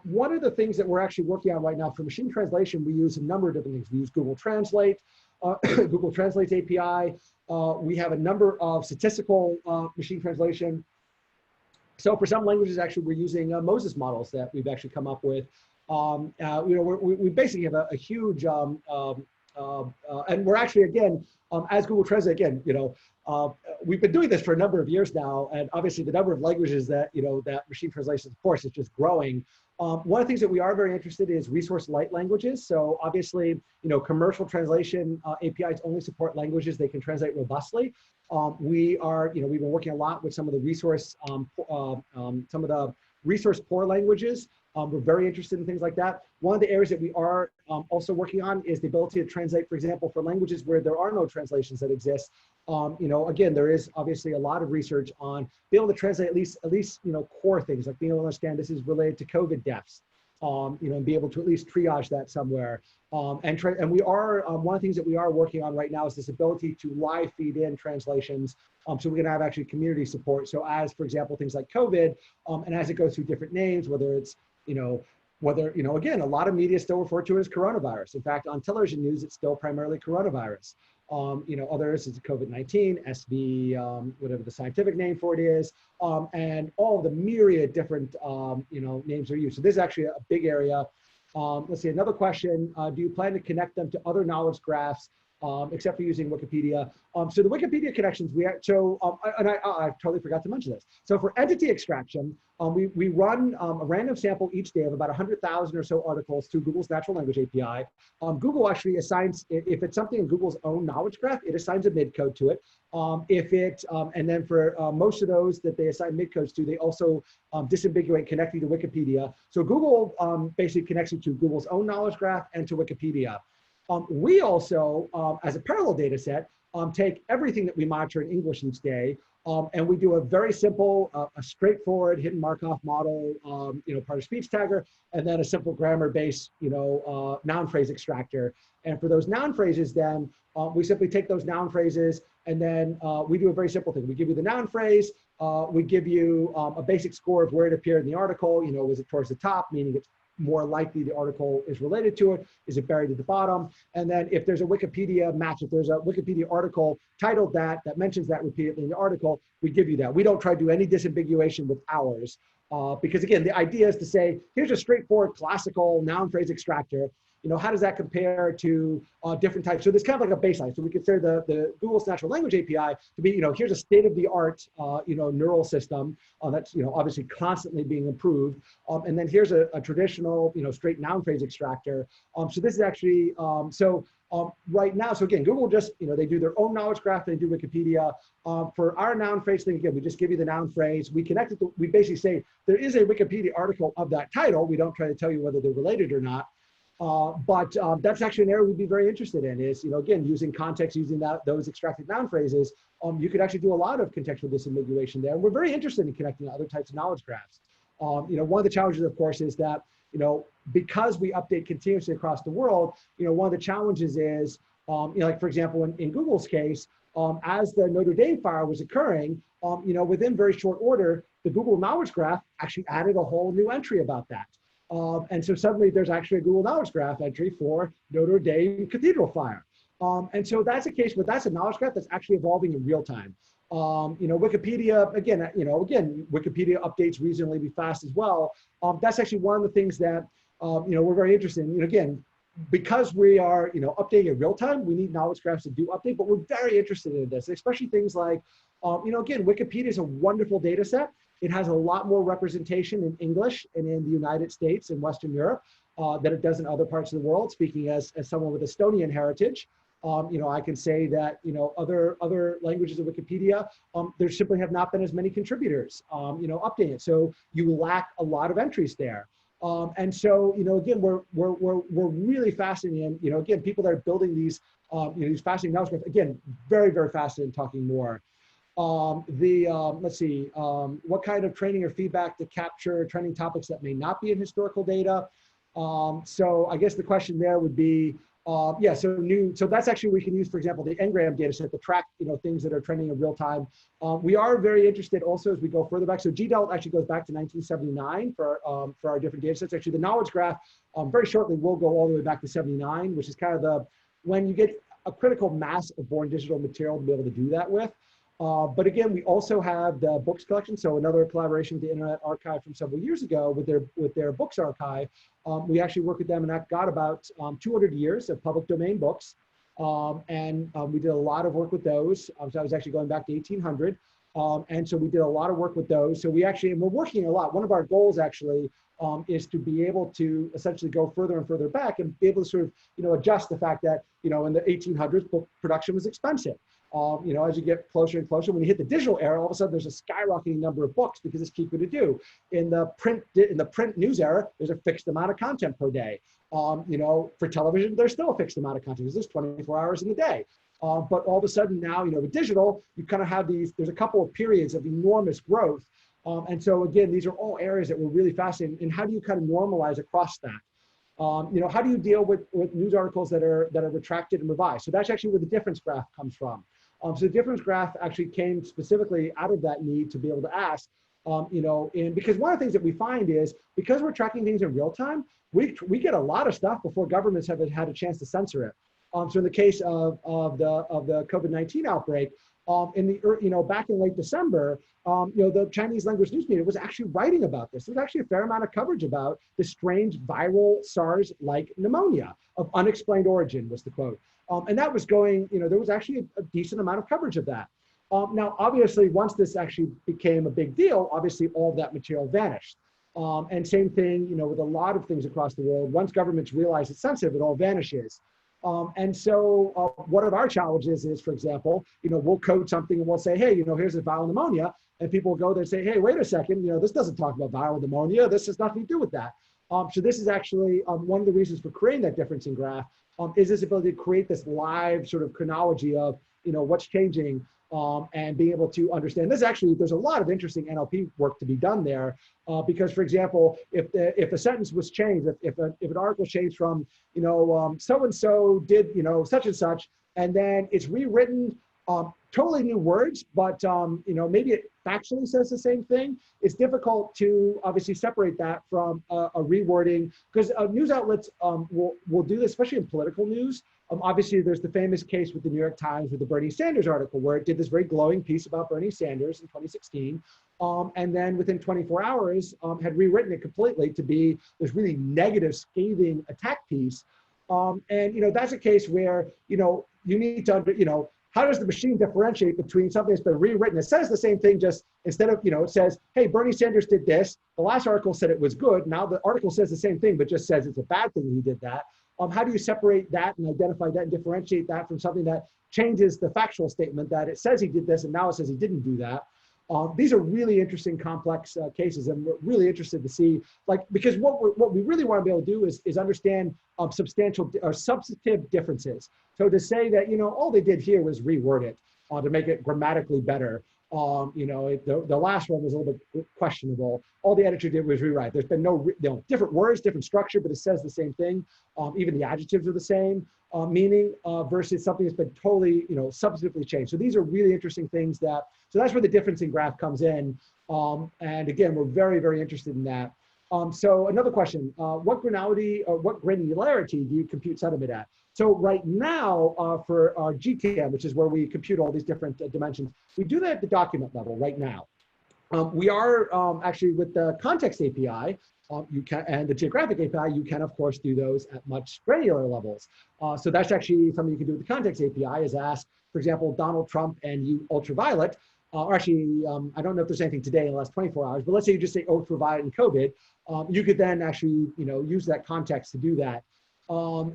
one of the things that we're actually working on right now for machine translation, we use a number of different things. We use Google Translate, Google Translate's API. We have a number of statistical machine translation. So for some languages, actually, we're using Moses models that we've actually come up with. You know, we basically have a huge, and we're actually, again, as Google Translate, again, you know, we've been doing this for a number of years now, and obviously the number of languages that, you know, that machine translation, of course, is just growing. One of the things that we are very interested in is resource light languages. So obviously, you know, commercial translation APIs only support languages they can translate robustly. We've been working a lot with some of the resource poor languages. We're very interested in things like that. One of the areas that we are also working on is the ability to translate, for example, for languages where there are no translations that exist. You know, again, there is obviously a lot of research on being able to translate at least you know, core things, like being able to understand this is related to COVID deaths, you know, and be able to at least triage that somewhere. And we are, one of the things that we are working on right now is this ability to live feed in translations. So we're gonna have actually community support. So as, for example, things like COVID, and as it goes through different names, whether it's, you know, again, a lot of media still refer to it as coronavirus. In fact, on television news, it's still primarily coronavirus. You know, others is COVID-19, SV, whatever the scientific name for it is, and all the myriad different, you know, names are used. So this is actually a big area. Let's see, another question, do you plan to connect them to other knowledge graphs, except for using Wikipedia? So the Wikipedia connections, I totally forgot to mention this. So for entity extraction, we run a random sample each day of about 100,000 or so articles through Google's natural language API. Google actually assigns, if it's something in Google's own knowledge graph, it assigns a midcode to it. And then for most of those that they assign midcodes to, they also disambiguate connecting to Wikipedia. So Google basically connects you to Google's own knowledge graph and to Wikipedia. We also, as a parallel data set, take everything that we monitor in English each day, and we do a very simple, a straightforward hidden Markov model, you know, part of speech tagger, and then a simple grammar-based, you know, noun phrase extractor. And for those noun phrases, then we simply take those noun phrases, and then we do a very simple thing. We give you the noun phrase, we give you a basic score of where it appeared in the article. You know, was it towards the top, meaning it's more likely the article is related to it? Is it buried at the bottom? And then if there's a Wikipedia match, if there's a Wikipedia article titled that mentions that repeatedly in the article, we give you that. We don't try to do any disambiguation with ours. Because again, the idea is to say, here's a straightforward classical noun phrase extractor. You know, how does that compare to different types? So there's kind of like a baseline. So we consider the Google's natural language API to be, you know, here's a state-of-the-art, you know, neural system that's, you know, obviously constantly being improved. And then here's a traditional, you know, straight noun phrase extractor. So this is actually, right now, so again, Google just, you know, they do their own knowledge graph, they do Wikipedia. For our noun phrase thing, again, we just give you the noun phrase. We connect it to, we basically say, there is a Wikipedia article of that title. We don't try to tell you whether they're related or not. But that's actually an area we'd be very interested in is, again, using context, using those extracted noun phrases, you could actually do a lot of contextual disambiguation there. And we're very interested in connecting other types of knowledge graphs. One of the challenges, of course, is that, because we update continuously across the world, one of the challenges is, like, for example, in Google's case, as the Notre Dame fire was occurring, within very short order, the Google Knowledge Graph actually added a whole new entry about that. And so suddenly there's actually a Google Knowledge Graph entry for Notre Dame Cathedral fire. And so that's a case where that's a knowledge graph that's actually evolving in real time. Wikipedia, again, Wikipedia updates reasonably fast as well. That's actually one of the things that, we're very interested in. Again, because we are, updating in real time, we need knowledge graphs to do update, but we're very interested in this, especially things like, again, Wikipedia is a wonderful data set. It has a lot more representation in English and in the United States and Western Europe than it does in other parts of the world. Speaking as someone with Estonian heritage, I can say that, other languages of Wikipedia, there simply have not been as many contributors, updating it. So you lack a lot of entries there. And so, again, we're really fascinated in, again, people that are building these, these fascinating knowledge graphs, again, very, very fascinated in talking more. Let's see, what kind of training or feedback to capture trending topics that may not be in historical data? So I guess the question there would be, so that's actually, we can use, for example, the Ngram data set to track, things that are trending in real time. We are very interested also as we go further back. So GDELT actually goes back to 1979 for our different data sets. Actually, the knowledge graph very shortly will go all the way back to 79, which is kind of when you get a critical mass of born digital material to be able to do that with. But again, we also have the books collection. So another collaboration with the Internet Archive from several years ago with their books archive. We actually worked with them, and that got about 200 years of public domain books. And we did a lot of work with those. So I was actually going back to 1800. And so we did a lot of work with those. So we're working a lot. One of our goals actually is to be able to essentially go further and further back and be able to sort of, adjust the fact that, in the 1800s, book production was expensive. As you get closer and closer, when you hit the digital era, all of a sudden there's a skyrocketing number of books because it's cheaper to do. In the print news era, there's a fixed amount of content per day. For television, there's still a fixed amount of content because there's 24 hours in the day. But all of a sudden now, with digital, you kind of have there's a couple of periods of enormous growth. And so again, these are all areas that we're really fascinated in. And how do you kind of normalize across that? How do you deal with news articles that are retracted and revised? So that's actually where the difference graph comes from. So the difference graph actually came specifically out of that need to be able to ask, because one of the things that we find is because we're tracking things in real time, we get a lot of stuff before governments have had a chance to censor it. So in the case of the COVID-19 outbreak, back in late December, the Chinese language news media was actually writing about this. There's actually a fair amount of coverage about this strange viral SARS-like pneumonia of unexplained origin was the quote. And that was going, there was actually a decent amount of coverage of that. Now, obviously, once this actually became a big deal, obviously all of that material vanished. And same thing, with a lot of things across the world. Once governments realize it's sensitive, it all vanishes. And so one of our challenges is, for example, we'll code something and we'll say, hey, here's a viral pneumonia. And people will go there and say, hey, wait a second, this doesn't talk about viral pneumonia. This has nothing to do with that. So this is actually one of the reasons for creating that differencing graph is this ability to create this live sort of chronology of, what's changing and being able to understand. There's a lot of interesting NLP work to be done there because, for example, if a sentence was changed, if an article changed from, so-and-so did, such and such, and then it's rewritten, totally new words, but maybe it factually says the same thing. It's difficult to obviously separate that from a rewording because news outlets will do this, especially in political news. Obviously, there's the famous case with the New York Times with the Bernie Sanders article where it did this very glowing piece about Bernie Sanders in 2016. And then within 24 hours had rewritten it completely to be this really negative, scathing attack piece. And, that's a case where, you need to, how does the machine differentiate between something that's been rewritten? It says the same thing, just instead of, it says, hey, Bernie Sanders did this. The last article said it was good. Now the article says the same thing, but just says it's a bad thing he did that. How do you separate that and identify that and differentiate that from something that changes the factual statement that it says he did this and now it says he didn't do that? These are really interesting, complex cases, and we're really interested to see, like, because what we really want to be able to do is understand substantial or substantive differences. So to say that, all they did here was reword it to make it grammatically better. The last one was a little bit questionable. All the editor did was rewrite. There's been no, different words, different structure, but it says the same thing. Even the adjectives are the same meaning versus something that's been totally, substantively changed. So these are really interesting things so that's where the differencing graph comes in. And again, we're very, very interested in that. So another question, what granularity do you compute sentiment at? So right now for our GTM, which is where we compute all these different dimensions, we do that at the document level right now. We are actually with the context API, and the geographic API, you can of course do those at much granular levels. So that's actually something you can do with the context API is ask, for example, Donald Trump and you ultraviolet, or actually, I don't know if there's anything today in the last 24 hours, but let's say you just say ultraviolet and COVID, you could then actually, use that context to do that. For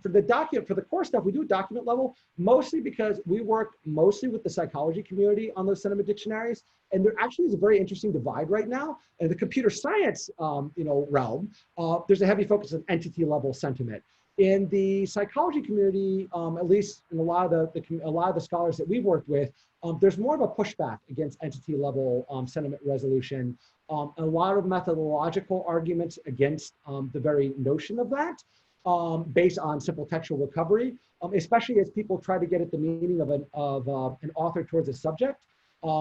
the core stuff, we do at document level, mostly because we work mostly with the psychology community on those sentiment dictionaries. And there actually is a very interesting divide right now. In the computer science, realm, there's a heavy focus on entity level sentiment. In the psychology community, at least in a lot of the scholars that we've worked with, there's more of a pushback against entity level sentiment resolution. A lot of methodological arguments against the very notion of that, based on simple textual recovery, especially as people try to get at the meaning of an author towards a subject.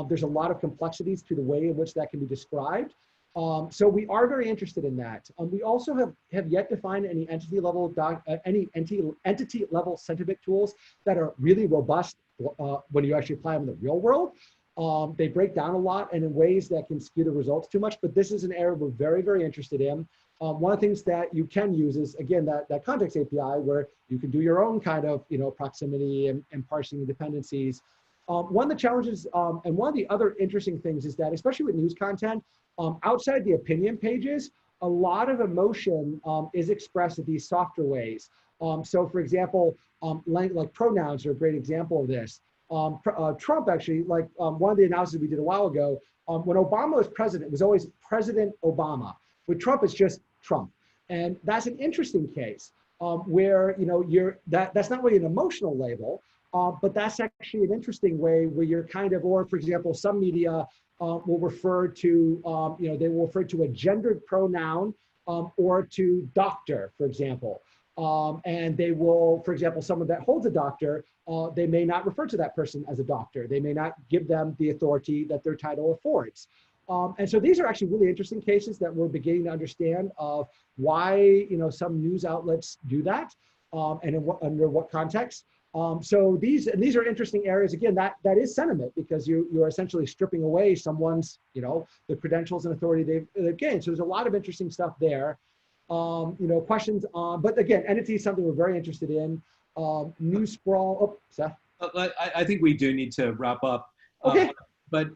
There's a lot of complexities to the way in which that can be described. So we are very interested in that. We also have yet to find any entity level sentiment tools that are really robust when you actually apply them in the real world. They break down a lot and in ways that can skew the results too much, but this is an area we're very, very interested in. One of the things that you can use is, again, that context API where you can do your own kind of, proximity and parsing the dependencies. One of the challenges and one of the other interesting things is that, especially with news content, outside the opinion pages, a lot of emotion is expressed in these softer ways. So for example, like pronouns are a great example of this. Trump actually, like one of the analyses we did a while ago, when Obama was president, it was always President Obama. With Trump, it's just Trump. And that's an interesting case where, that's not really an emotional label, but that's actually an interesting way where you're kind of, or for example, some media will refer to, they will refer to a gendered pronoun or to doctor, for example. And they will, for example, someone that holds a doctor, they may not refer to that person as a doctor. They may not give them the authority that their title affords. And so these are actually really interesting cases that we're beginning to understand of why, some news outlets do that and under what context. So these are interesting areas. Again, that is sentiment because you're essentially stripping away someone's, the credentials and authority they've gained. So there's a lot of interesting stuff there. Questions on, but again, entity is something we're very interested in. News sprawl. Oh, Seth. I think we do need to wrap up. Okay. But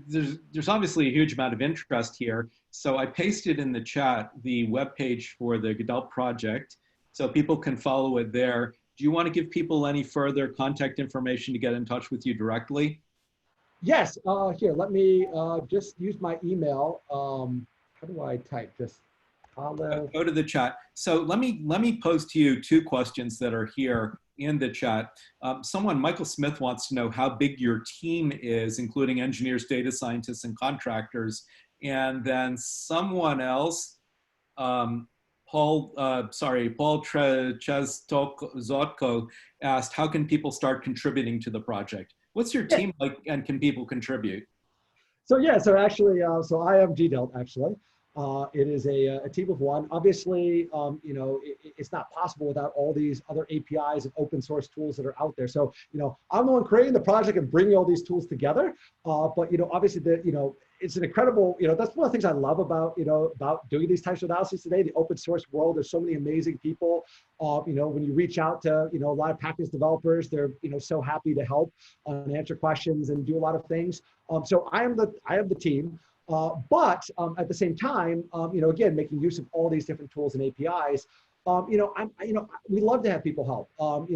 there's obviously a huge amount of interest here. So I pasted in the chat the webpage for the GDELT project so people can follow it there. Do you want to give people any further contact information to get in touch with you directly? Yes. Here, let me just use my email. How do I type this? Go to the chat. So let me pose to you two questions that are here in the chat. Michael Smith wants to know how big your team is, including engineers, data scientists, and contractors. And then someone else, Paul Trezotko asked, how can people start contributing to the project? What's your team like, and can people contribute? So yeah, so actually, so I am GDELT actually. It is a team of one. Obviously, it's not possible without all these other APIs and open source tools that are out there. So, I'm the one creating the project and bringing all these tools together. But, obviously, it's an incredible, that's one of the things I love about, about doing these types of analyses today, the open source world. There's so many amazing people. When you reach out to, a lot of package developers, they're, so happy to help and answer questions and do a lot of things. So I am the team. But at the same time, again, making use of all these different tools and APIs, we love to have people help. One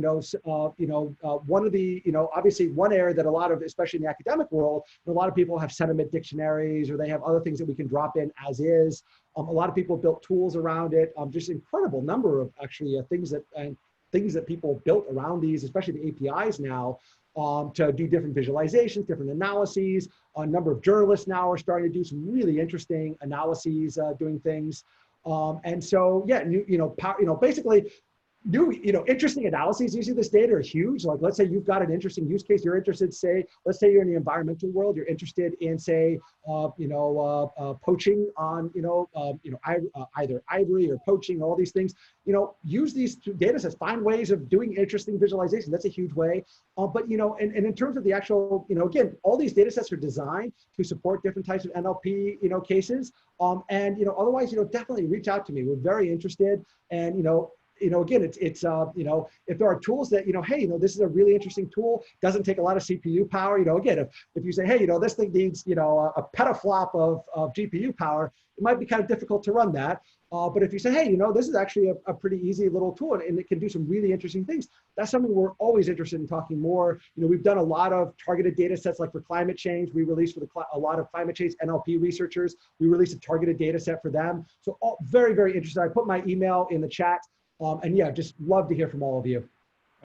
of the, obviously one area that a lot of, especially in the academic world, a lot of people have sentiment dictionaries, or they have other things that we can drop in as is. A lot of people built tools around it. Just incredible number of actually things that people built around these, especially the APIs now, to do different visualizations, different analyses. A number of journalists now are starting to do some really interesting analyses, doing things. And so, yeah, basically, interesting analyses using this data are huge. Like, let's say you've got an interesting use case. You're interested, let's say you're in the environmental world. You're interested in, poaching on, either ivory or poaching, all these things. Use these data sets. Find ways of doing interesting visualization. That's a huge way. But and in terms of the actual, again, all these data sets are designed to support different types of NLP, cases. Otherwise, definitely reach out to me. We're very interested. And again, it's if there are tools that, hey, this is a really interesting tool, doesn't take a lot of CPU power, again, if you say, hey, this thing needs, a petaflop of GPU power, it might be kind of difficult to run that. But if you say, hey, this is actually a pretty easy little tool and it can do some really interesting things, that's something we're always interested in talking more. We've done a lot of targeted data sets, like for climate change. We released for a lot of climate change NLP researchers. We released a targeted data set for them. So very, very interested. I put my email in the chat. And yeah, just love to hear from all of you.